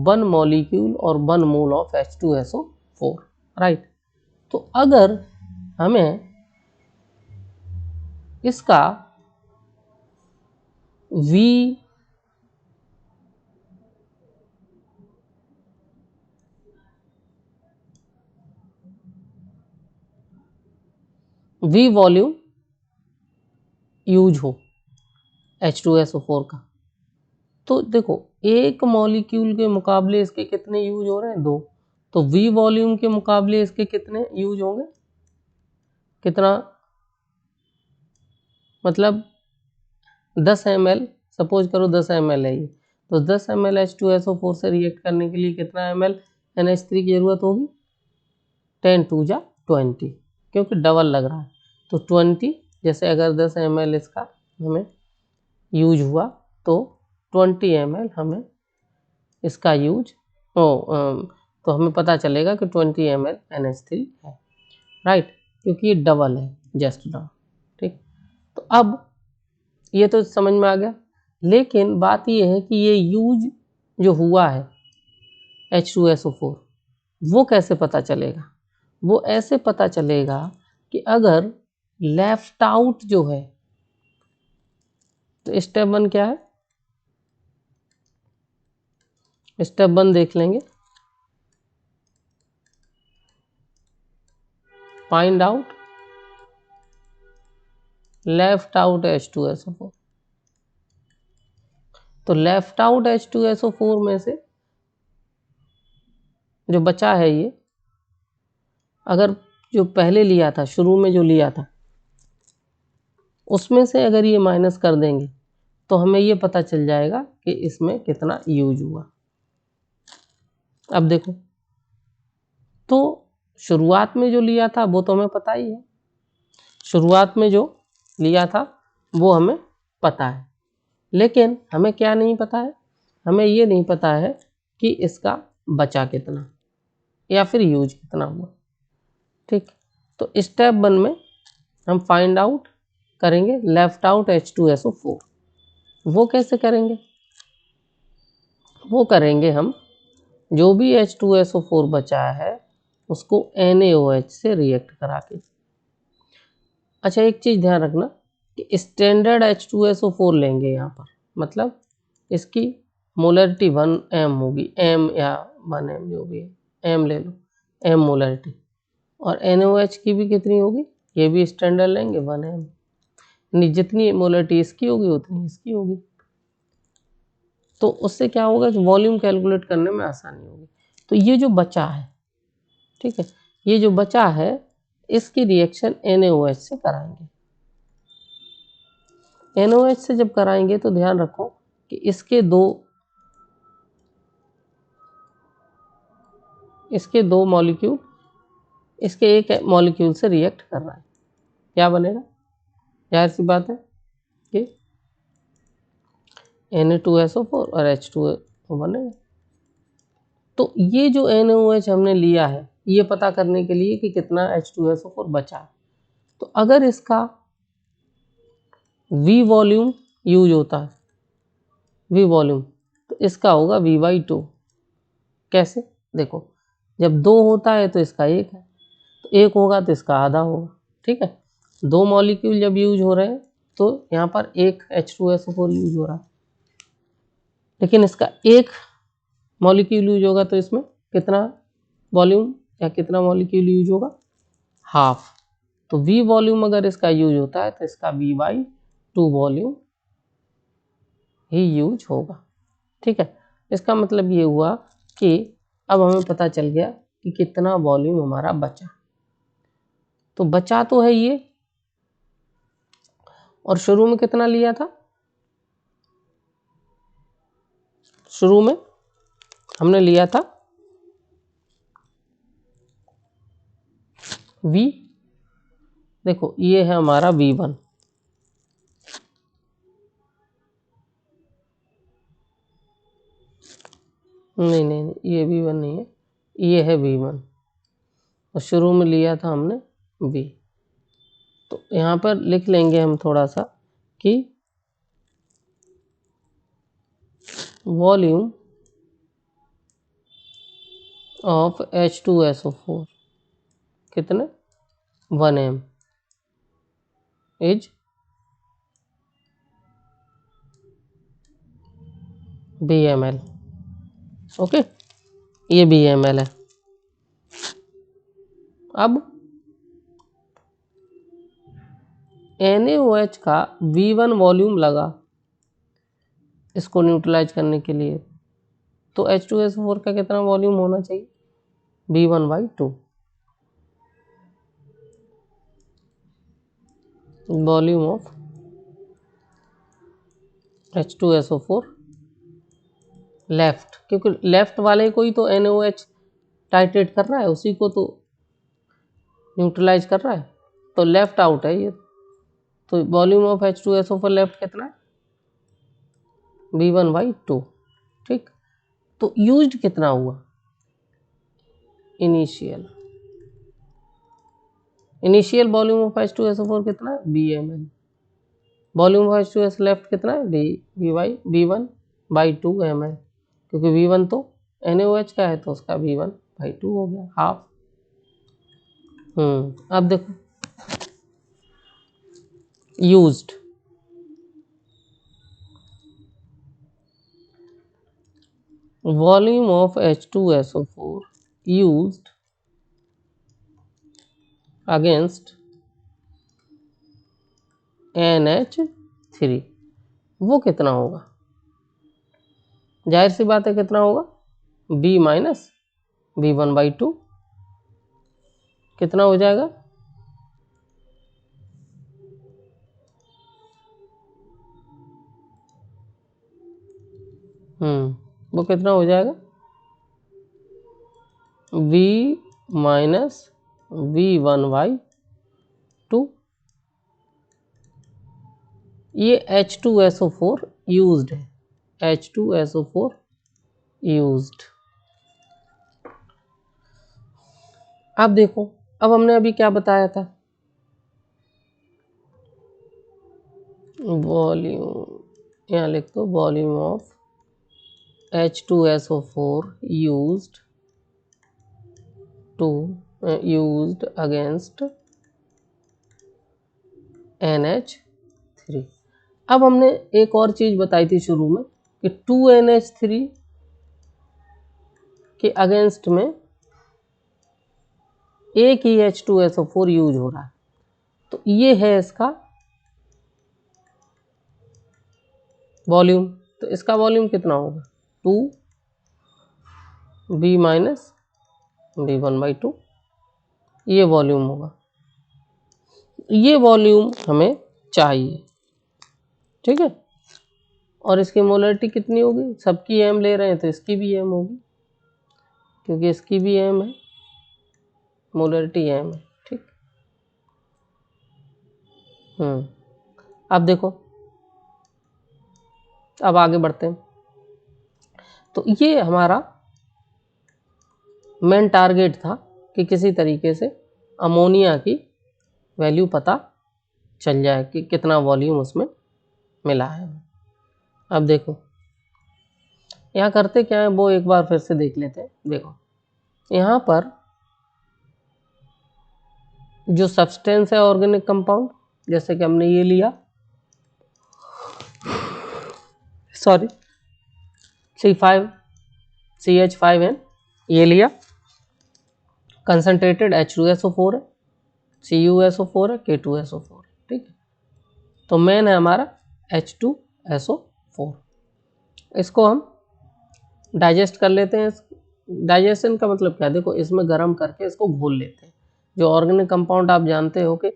1 molecule और 1 मोल ऑफ H2SO4, राइट। तो अगर हमें इसका V वॉल्यूम यूज हो H2SO4 का, तो देखो एक मॉलिक्यूल के मुकाबले इसके कितने यूज हो रहे हैं 2, तो V वॉल्यूम के मुकाबले इसके कितने यूज होंगे, कितना मतलब 10 ml, सपोज करो 10 ml है ये, तो 10 ml H2SO4 से रिएक्ट करने के लिए कितना ml NH3 की जरूरत होगी 10 2 जा 20, क्योंकि डबल लग रहा है तो 20, जैसे अगर 10 ml इसका हमें यूज हुआ तो 20 ml हमें इसका यूज तो हमें पता चलेगा कि 20 ml NH3 है, राइट, क्योंकि ये डबल है जस्ट डाउन, ठीक। तो अब ये तो समझ में आ गया, लेकिन बात ये है कि ये यूज जो हुआ है H2SO4 वो कैसे पता चलेगा। वो ऐसे पता चलेगा कि अगर लेफ्ट आउट जो है, तो स्टेप 1 क्या है, स्टेप 1 देख लेंगे, find out left out H2SO4। तो लेफ्ट आउट H2SO4 में से जो बचा है ये, अगर जो पहले लिया था, शुरू में जो लिया था, उसमें से अगर ये माइनस कर देंगे तो हमें ये पता चल जाएगा कि इसमें कितना यूज हुआ। अब देखो, तो शुरुआत में जो लिया था वो तो हमें पता ही है, शुरुआत में जो लिया था वो हमें पता है, लेकिन हमें क्या नहीं पता है, हमें ये नहीं पता है कि इसका बचा कितना या फिर यूज कितना हुआ। ठीक, तो स्टेप 1 में हम फाइंड आउट करेंगे लेफ्ट आउट H2SO4। वो कैसे करेंगे? वो करेंगे हम, जो भी H2SO4 बचा है उसको NaOH से रिएक्ट करा के। अच्छा, एक चीज़ ध्यान रखना कि स्टैंडर्ड H2SO4 लेंगे यहाँ पर, मतलब इसकी मोलरिटी 1m होगी, m या 1m जो भी है, m ले लो, m मोलरिटी, और NaOH की भी कितनी होगी, ये भी स्टैंडर्ड लेंगे 1m, यानी जितनी मोलरिटी इसकी होगी उतनी इसकी होगी। तो उससे क्या होगा कि वॉल्यूम कैलकुलेट करने में आसानी होगी। तो ये जो बचा है, ठीक है, ये जो बचा है इसकी रिएक्शन NaOH से कराएंगे। NaOH से जब कराएंगे तो ध्यान रखो कि इसके दो मॉलिक्यूल इसके एक मॉलिक्यूल से रिएक्ट कर रहा है, क्या बनेगा? जाहिर सी बात है कि Na2SO4 और H2O बनेगा। तो ये जो NaOH हमने लिया है ये पता करने के लिए कि कितना H2SO4 बचा है, तो अगर इसका V वॉल्यूम यूज होता है, V वॉल्यूम, तो इसका होगा V/2। कैसे? देखो, जब 2 होता है तो इसका 1 है, तो 1 होगा तो इसका आधा होगा। ठीक है, 2 मॉलिक्यूल जब यूज हो रहे हैं तो यहाँ पर एक H2SO4 यूज हो रहा है, लेकिन इसका एक मॉलिक्यूल यूज होगा तो इसमें कितना वॉल्यूम या कितना मॉलिक्यूल यूज होगा? हाफ। तो V वॉल्यूम अगर इसका यूज होता है तो इसका V/2 वॉल्यूम ही यूज होगा। ठीक है, इसका मतलब ये हुआ कि अब हमें पता चल गया कि कितना वॉल्यूम हमारा बचा। तो बचा तो है ये, और शुरू में कितना लिया था? शुरू में हमने लिया था V, देखो ये है हमारा V1, नहीं, ये V1 नहीं है, ये है V1, और शुरू में लिया था हमने V। तो यहाँ पर लिख लेंगे हम थोड़ा सा कि वॉल्यूम ऑफ H2SO4 कितने? 1m is BML। ओके, ये BML है। अब NaOH का V1 वॉल्यूम लगा इसको न्यूट्रलाइज करने के लिए, तो H2SO4 का कितना वॉल्यूम होना चाहिए? V1/2। Volume of H2SO4 left, क्योंकि लेफ्ट वाले को ही तो NaOH टाइट्रेट कर रहा है, उसी को तो न्यूट्रलाइज कर रहा है, तो लेफ्ट आउट है ये। तो वॉल्यूम ऑफ H2SO4 लेफ्ट कितना है? V1/2। ठीक, तो यूज्ड कितना हुआ? इनिशियल वॉल्यूम ऑफ H2SO4 कितना है? BML। Volume of H2S left कितना है? V1/2 ml, क्योंकि V1 तो NaOH का है तो उसका V1/2 हो गया, हाफ। अब देखो used, volume of H2SO4 used against NH3, वो कितना होगा? जाहिर सी बात है कितना होगा, b माइनस B1/2 कितना हो जाएगा, वो कितना हो जाएगा, b माइनस B1/2। ये H2SO4 यूज्ड है, H2SO4 यूज्ड। अब देखो, अब हमने अभी क्या बताया था, वॉल्यूम, यहाँ लिख दो volume of H2SO4 used against NH3। अब हमने एक और चीज बताई थी शुरू में कि 2NH3 के अगेंस्ट में एक ही H2SO4 यूज हो रहा है, तो ये है इसका वॉल्यूम। तो इसका वॉल्यूम कितना होगा, 2b माइनस B1/2, ये वॉल्यूम होगा। ये वॉल्यूम हमें चाहिए, ठीक है। और इसकी मोलरिटी कितनी होगी, सबकी m ले रहे हैं तो इसकी भी m होगी, क्योंकि इसकी भी m है, मोलरिटी m है, ठीक। अब देखो, अब आगे बढ़ते हैं। तो ये हमारा मेन टारगेट था कि किसी तरीके से अमोनिया की वैल्यू पता चल जाए कि कितना वॉल्यूम उसमें मिला है। अब देखो यहाँ करते क्या है, वो एक बार फिर से देख लेते हैं। देखो यहाँ पर जो सब्सटेंस है ऑर्गेनिक कंपाउंड, जैसे कि हमने ये लिया, सॉरी CH5N ये लिया, कंसंट्रेटेड H2SO4 है, CuSO4 है, K2SO4 है, ठीक है। तो मेन है हमारा H2SO4। इसको हम डाइजेस्ट कर लेते हैं। डाइजेशन का मतलब क्या है, देखो इसमें गर्म करके इसको घोल लेते हैं। जो ऑर्गेनिक कंपाउंड आप जानते हो कि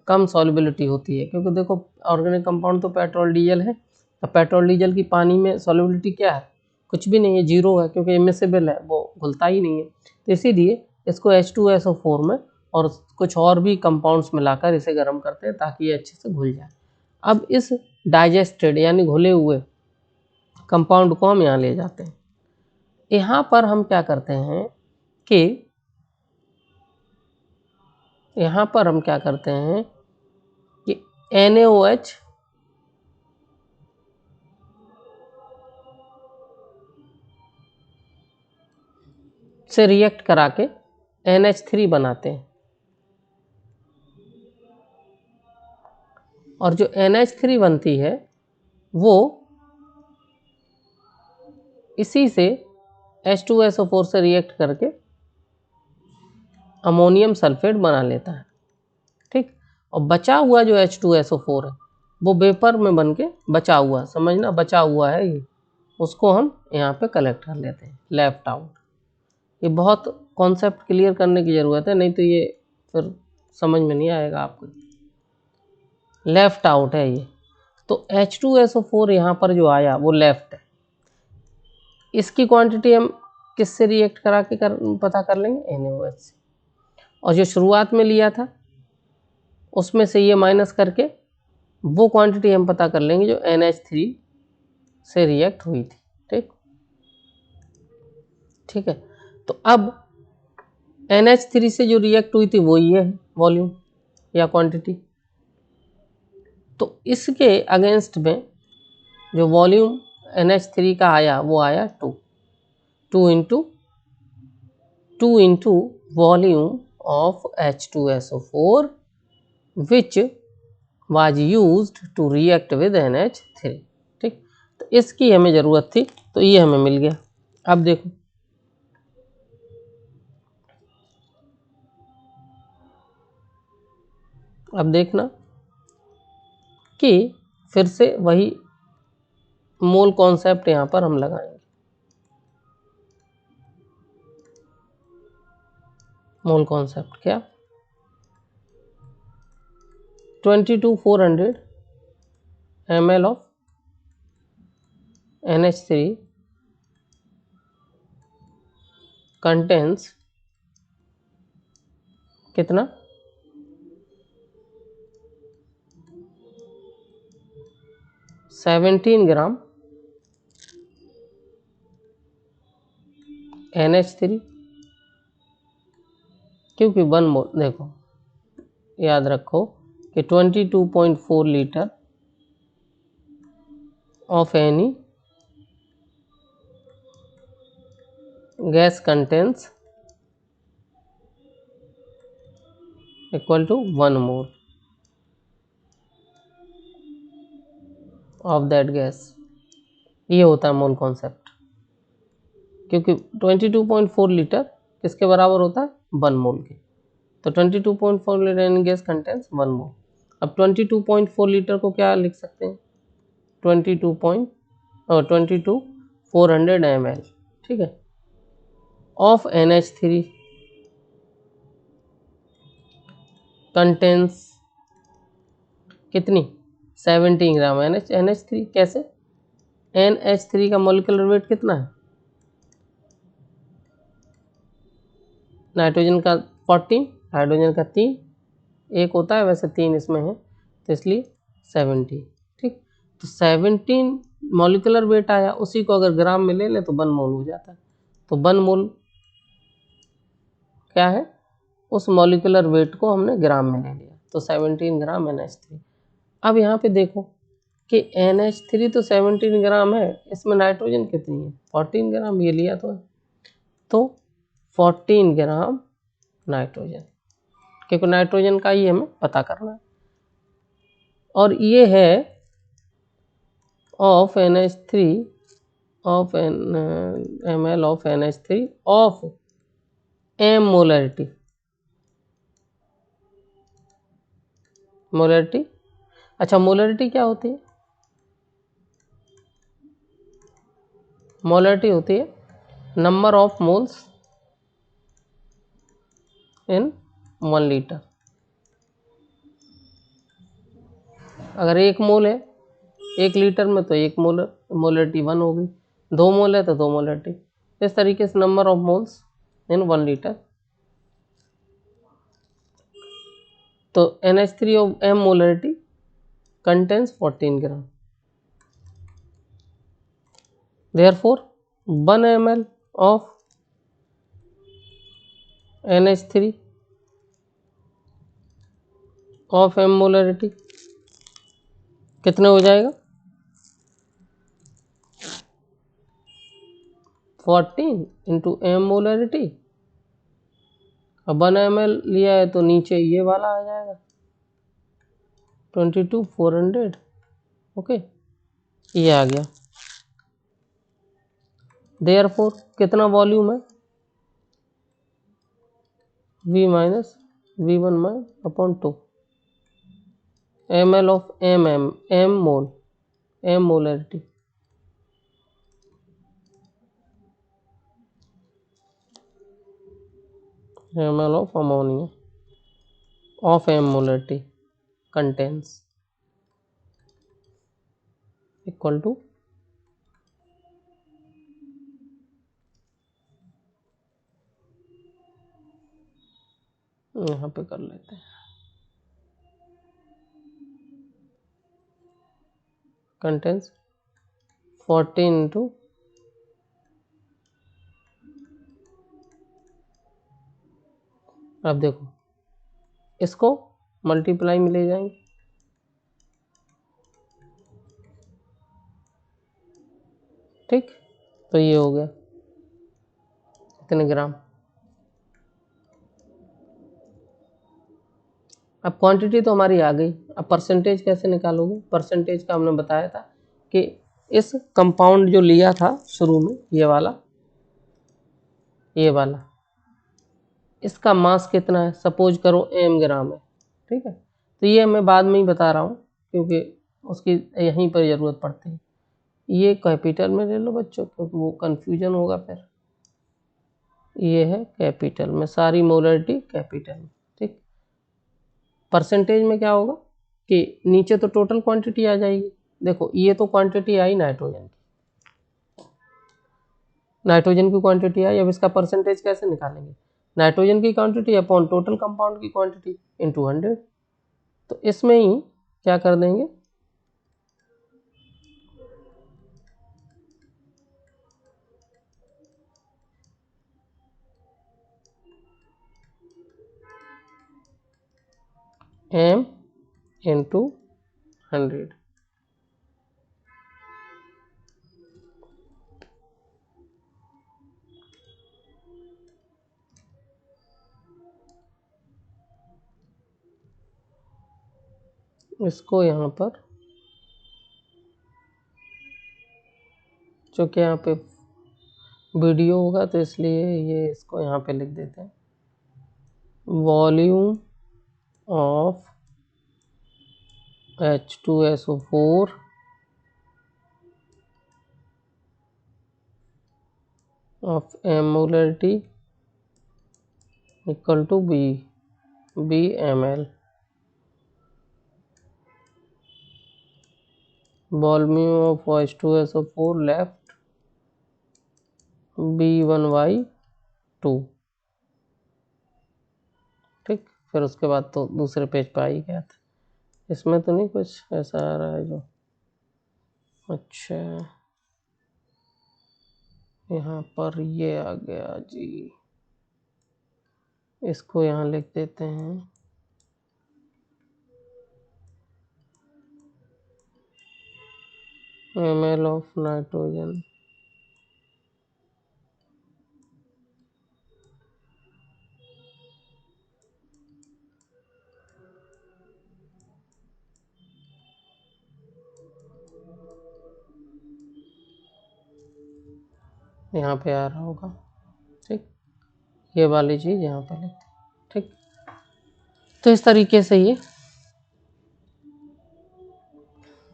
कम सॉल्युबिलिटी होती है, क्योंकि देखो ऑर्गेनिक कंपाउंड तो पेट्रोल डीजल है, तो पेट्रोल डीजल की पानी में सॉल्युबिलिटी क्या है, कुछ भी नहीं है, जीरो है, क्योंकि इमिसिबल है, वो घुलता ही नहीं है। तो इसीलिए इसको H2SO4 में और कुछ और भी कंपाउंड्स मिलाकर इसे गर्म करते हैं ताकि ये अच्छे से घुल जाए। अब इस डाइजेस्टेड यानी घुले हुए कंपाउंड को हम यहाँ ले जाते हैं। यहाँ पर हम क्या करते हैं कि यहाँ पर हम क्या करते हैं कि NaOH से रिएक्ट करा के NH3 बनाते हैं, और जो NH3 बनती है वो इसी से H2SO4 से रिएक्ट करके अमोनियम सल्फेट बना लेता है, ठीक। और बचा हुआ जो H2SO4 है वो वेपर में बन के बचा हुआ, समझना बचा हुआ है ये, उसको हम यहाँ पे कलेक्ट कर लेते हैं, लेफ्ट आउट। ये बहुत कॉन्सेप्ट क्लियर करने की ज़रूरत है, नहीं तो ये फिर समझ में नहीं आएगा आपको। लेफ्ट आउट है ये, तो H2SO4 यहाँ पर जो आया वो लेफ्ट है। इसकी क्वांटिटी हम किससे रिएक्ट करा के पता कर लेंगे, NaOH से। और जो शुरुआत में लिया था उसमें से ये माइनस करके वो क्वांटिटी हम पता कर लेंगे जो NH3 से रिएक्ट हुई थी, ठीक। ठीक है, तो अब NH3 से जो रिएक्ट हुई थी वो ये है वॉल्यूम या क्वांटिटी। तो इसके अगेंस्ट में जो वॉल्यूम NH3 का आया वो आया 2 into volume of H2SO4 which was used to react with NH3, ठीक। तो इसकी हमें ज़रूरत थी, तो ये हमें मिल गया। अब देखो अब देखना कि फिर से वही मोल कॉन्सेप्ट यहाँ पर हम लगाएंगे। मोल कॉन्सेप्ट क्या, 22,400 ml ऑफ NH3 कंटेन्स कितना, 17 ग्राम NH3, क्योंकि 1 मोल, देखो याद रखो कि 22.4 litre of any gas contains equal to 1 mole of that gas. ये होता है मोल कॉन्सेप्ट, क्योंकि 22.4 लीटर किसके बराबर होता है, 1 मोल के। तो 22.4 लीटर एनी गैस कंटेंस 1 मोल। अब 22.4 लीटर को क्या लिख सकते हैं, 22,400 ml, ठीक है, ऑफ NH3 कंटेंस कितनी, 17 ग्राम NH3। कैसे, NH3 का मॉलिक्यूलर वेट कितना है, नाइट्रोजन का 14, हाइड्रोजन का 3, एक होता है वैसे 3 इसमें है, तो इसलिए 17, ठीक। तो 17 मॉलिक्यूलर वेट आया, उसी को अगर ग्राम में ले ले तो 1 मोल हो जाता है। तो 1 मोल क्या है, उस मॉलिक्यूलर वेट को हमने ग्राम में ले लिया, तो 17 ग्राम NH3। अब यहाँ पे देखो कि NH3 तो 17 ग्राम है, इसमें नाइट्रोजन कितनी है, 14 ग्राम, ये लिया तो 14 ग्राम नाइट्रोजन, क्योंकि नाइट्रोजन का ही हमें पता करना है। और ये है of NH3 of ml of NH3 of m molarity, molarity. अच्छा, मोलरिटी क्या होती है, मोलरिटी होती है number of moles in 1 litre. अगर 1 मोल है 1 लीटर में तो 1 मोलरिटी 1 हो गई, 2 मोल है तो 2 मोलरिटी। इस तरीके से number of moles in 1 litre. तो NH3 of m molarity contains 14 gram. Therefore 1 ml of NH3 of m molarity कितने हो जाएगा, 14 इंटू m molarity। अब 1 ml लिया है तो नीचे ये वाला आ जाएगा 22,400, ओके, ये आ गया। देयरफॉर कितना वॉल्यूम है, V minus V1 upon 2 ml of m mole, m molarity, ml of ammonia of m molarity contains equal to यहाँ पे कर लेते हैं, contains 14 इंटू अब देखो इसको मल्टीप्लाई में ले जाएंगे, ठीक, तो ये हो गया कितने ग्राम। अब क्वांटिटी तो हमारी आ गई, अब परसेंटेज कैसे निकालोगे, परसेंटेज का हमने बताया था कि इस कंपाउंड जो लिया था शुरू में ये वाला इसका मास कितना है, सपोज करो m ग्राम है, ठीक है। तो ये मैं बाद में ही बता रहा हूँ क्योंकि उसकी यहीं पर ज़रूरत पड़ती है। ये कैपिटल में ले लो बच्चों, क्योंकि वो कन्फ्यूजन होगा फिर। ये है कैपिटल में, सारी मोलरिटी कैपिटल में, ठीक। परसेंटेज में क्या होगा कि नीचे तो टोटल क्वांटिटी आ जाएगी। देखो ये तो क्वांटिटी आई नाइट्रोजन की, नाइट्रोजन की क्वांटिटी आई। अब इसका परसेंटेज कैसे निकालेंगे? नाइट्रोजन की क्वांटिटी अपॉन टोटल कंपाउंड की क्वांटिटी इंटू 100। तो इसमें ही क्या कर देंगे, m इंटू 100। इसको यहाँ पर, चूँकि यहाँ पे वीडियो होगा तो इसलिए ये इसको यहाँ पे लिख देते हैं, volume of H2SO4 of m molarity equal to B ml। volume of H2SO4 left B1/2, ठीक। फिर उसके बाद तो दूसरे पेज पर आ ही गया था, इसमें तो नहीं कुछ ऐसा आ रहा है जो, अच्छा यहाँ पर ये आ गया जी, इसको यहाँ लिख देते हैं ml ऑफ नाइट्रोजन यहाँ पे आ रहा होगा, ठीक। ये वाली चीज़ यहाँ पे लिख, ठीक। तो इस तरीके से ये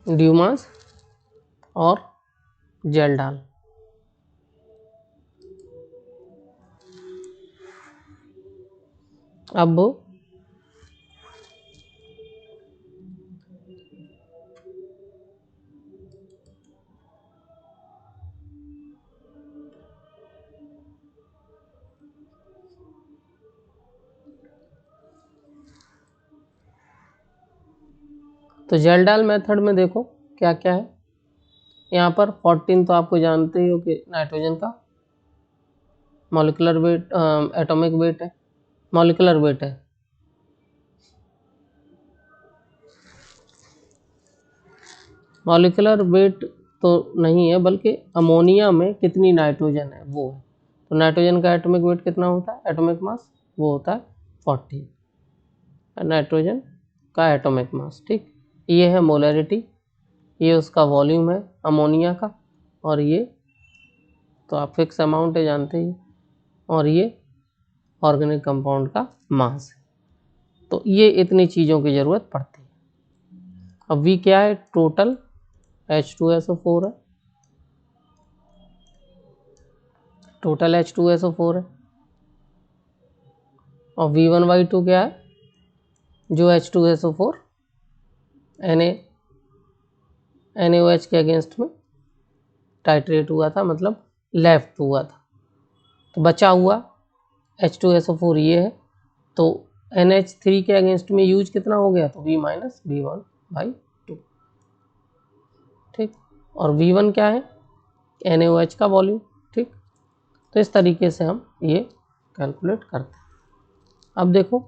ड्यूमास और जेल्डाल, अब तो जेल्डाल मेथड में देखो क्या क्या है। यहाँ पर 14 तो आपको जानते ही हो कि नाइट्रोजन का मॉलिक्यूलर वेट, एटॉमिक वेट है, मॉलिक्यूलर वेट है। मॉलिक्यूलर वेट तो नहीं है, बल्कि अमोनिया में कितनी नाइट्रोजन है वो है। तो नाइट्रोजन का एटॉमिक वेट कितना होता है, एटॉमिक मास, वो होता है 40, नाइट्रोजन का एटॉमिक मास, ठीक। ये है मोलरिटी, ये उसका वॉल्यूम है अमोनिया का, और ये तो आप फिक्स अमाउंट है जानते ही, और ये ऑर्गेनिक कंपाउंड का मास है। तो ये इतनी चीज़ों की ज़रूरत पड़ती है। अब V क्या है, टोटल H2SO4 है, टोटल H2SO4 है, और V1/2 क्या है, जो H2SO4 NaOH के अगेंस्ट में टाइट्रेट हुआ था, मतलब लेफ्ट हुआ था, तो बचा हुआ H2SO4 ये है। तो NH3 के अगेंस्ट में यूज कितना हो गया, तो V-B1/2, ठीक। और V1 क्या है, NaOH का वॉल्यूम, ठीक। तो इस तरीके से हम ये कैलकुलेट करते हैं। अब देखो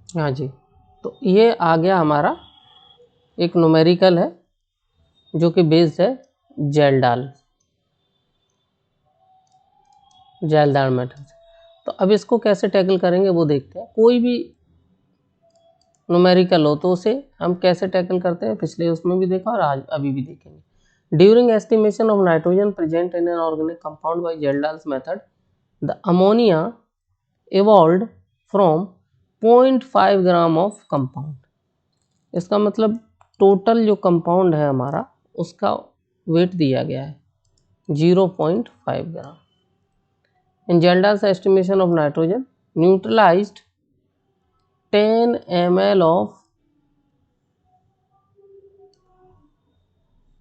हाँ जी, तो ये आ गया हमारा एक न्यूमेरिकल है जो कि बेस्ड है जेल्डाल मेथड। तो अब इसको कैसे टैकल करेंगे वो देखते हैं। कोई भी न्यूमेरिकल हो तो उसे हम कैसे टैकल करते हैं, पिछले उसमें भी देखा और आज अभी भी देखेंगे। During estimation of nitrogen present in an organic compound by Kjeldahl's method the ammonia evolved from 0.5 gram of compound. इसका मतलब टोटल जो कंपाउंड है हमारा उसका वेट दिया गया है 0.5 gram. In Kjeldahl's estimation of nitrogen neutralised 10 ml of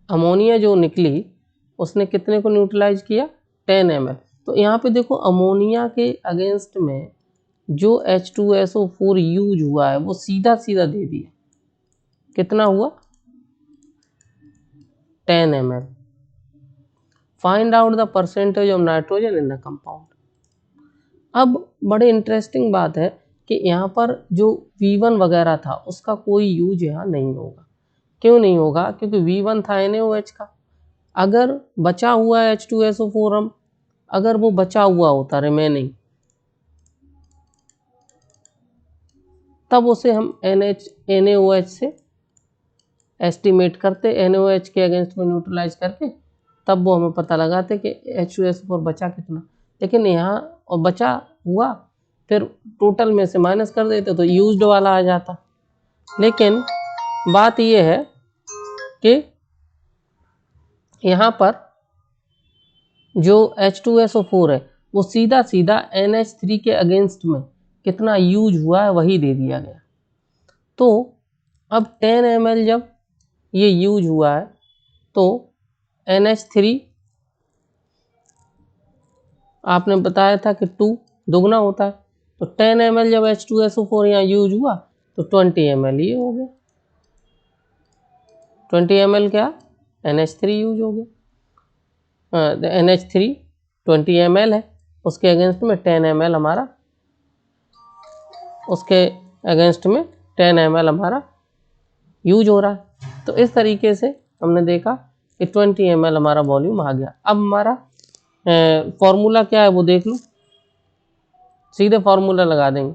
ammonia जो निकली उसने कितने को न्यूट्रलाइज किया 10 ml। तो यहाँ पे देखो अमोनिया के अगेंस्ट में जो H2SO4 यूज हुआ है वो सीधा सीधा दे दिया, कितना हुआ 10 ml। Find out the percentage of nitrogen in the compound. अब बड़े इंटरेस्टिंग बात है कि यहाँ पर जो V1 वगैरह था उसका कोई यूज यहाँ नहीं होगा। क्यों नहीं होगा? क्योंकि V1 था NaOH का। अगर बचा हुआ है H2SO4 हम अगर वो बचा हुआ होता रिमेनिंग, तब उसे हम NaOH से एस्टिमेट करते, NaOH के अगेंस्ट में न्यूट्रलाइज करके, तब वो हमें पता लगाते कि H2SO4 बचा कितना। लेकिन यहाँ और बचा हुआ फिर टोटल में से माइनस कर देते तो यूज्ड वाला आ जाता। लेकिन बात ये है कि यहाँ पर जो H2SO4 है वो सीधा सीधा NH3 के अगेंस्ट में कितना यूज हुआ है वही दे दिया गया। तो अब 10 ml जब ये यूज हुआ है तो NH3 आपने बताया था कि 2 दुगना होता है, तो 10 ml जब H2SO4 यहाँ यूज हुआ तो 20 ml ये हो गया। 20 ml क्या NH3 यूज हो गया। NH3 20 ml है, उसके अगेंस्ट में 10 ml हमारा, उसके अगेंस्ट में 10 ml हमारा यूज हो रहा है। तो इस तरीके से हमने देखा कि 20 ml हमारा वॉल्यूम आ गया। अब हमारा फॉर्मूला क्या है वो देख लो, सीधे फॉर्मूला लगा देंगे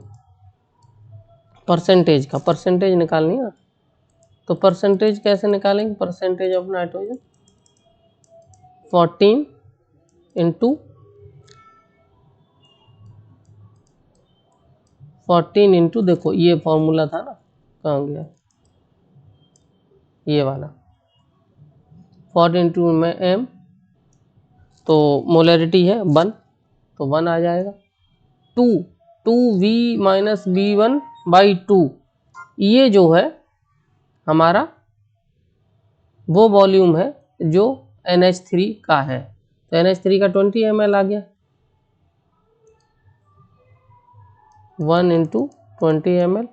परसेंटेज का। परसेंटेज निकालनी है तो परसेंटेज कैसे निकालेंगे? Percentage of nitrogen 14 into 14 into, देखो ये फॉर्मूला था ना, कहाँ गया ये वाला, 14 इंटू में m, तो मोलरिटी है 1 तो 1 आ जाएगा। 2V माइनस V1 बाई 2, ये जो है हमारा वो वॉल्यूम है जो NH3 का है। तो NH3 का 20 ml आ गया, 1 इंटू 20 ml,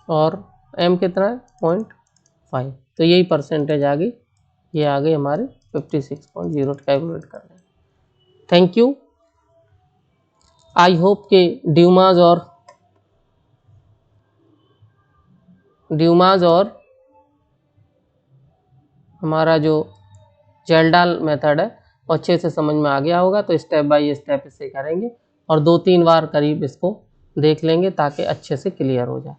और m कितना है 0.5। तो यही परसेंटेज आ गई, ये आ गई हमारे 56.0 कैलकुलेट कर रहे हैं। Thank you. आई होप कि ड्यूमाज और हमारा जो जेल्डाल मेथड है वो अच्छे से समझ में आ गया होगा। तो स्टेप बाय स्टेप इसे करेंगे और 2-3 बार करीब इसको देख लेंगे ताकि अच्छे से क्लियर हो जाए।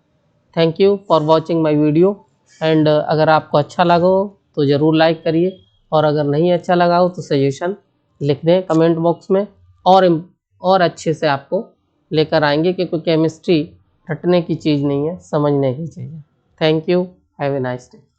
Thank you for watching my video and अगर आपको अच्छा लगा हो तो ज़रूर लाइक करिए, और अगर नहीं अच्छा लगा हो तो सजेशन लिख दें कमेंट बॉक्स में, और अच्छे से आपको लेकर आएंगे, क्योंकि केमिस्ट्री रटने की चीज़ नहीं है, समझने की चीज़ है। Thank you, have a nice day.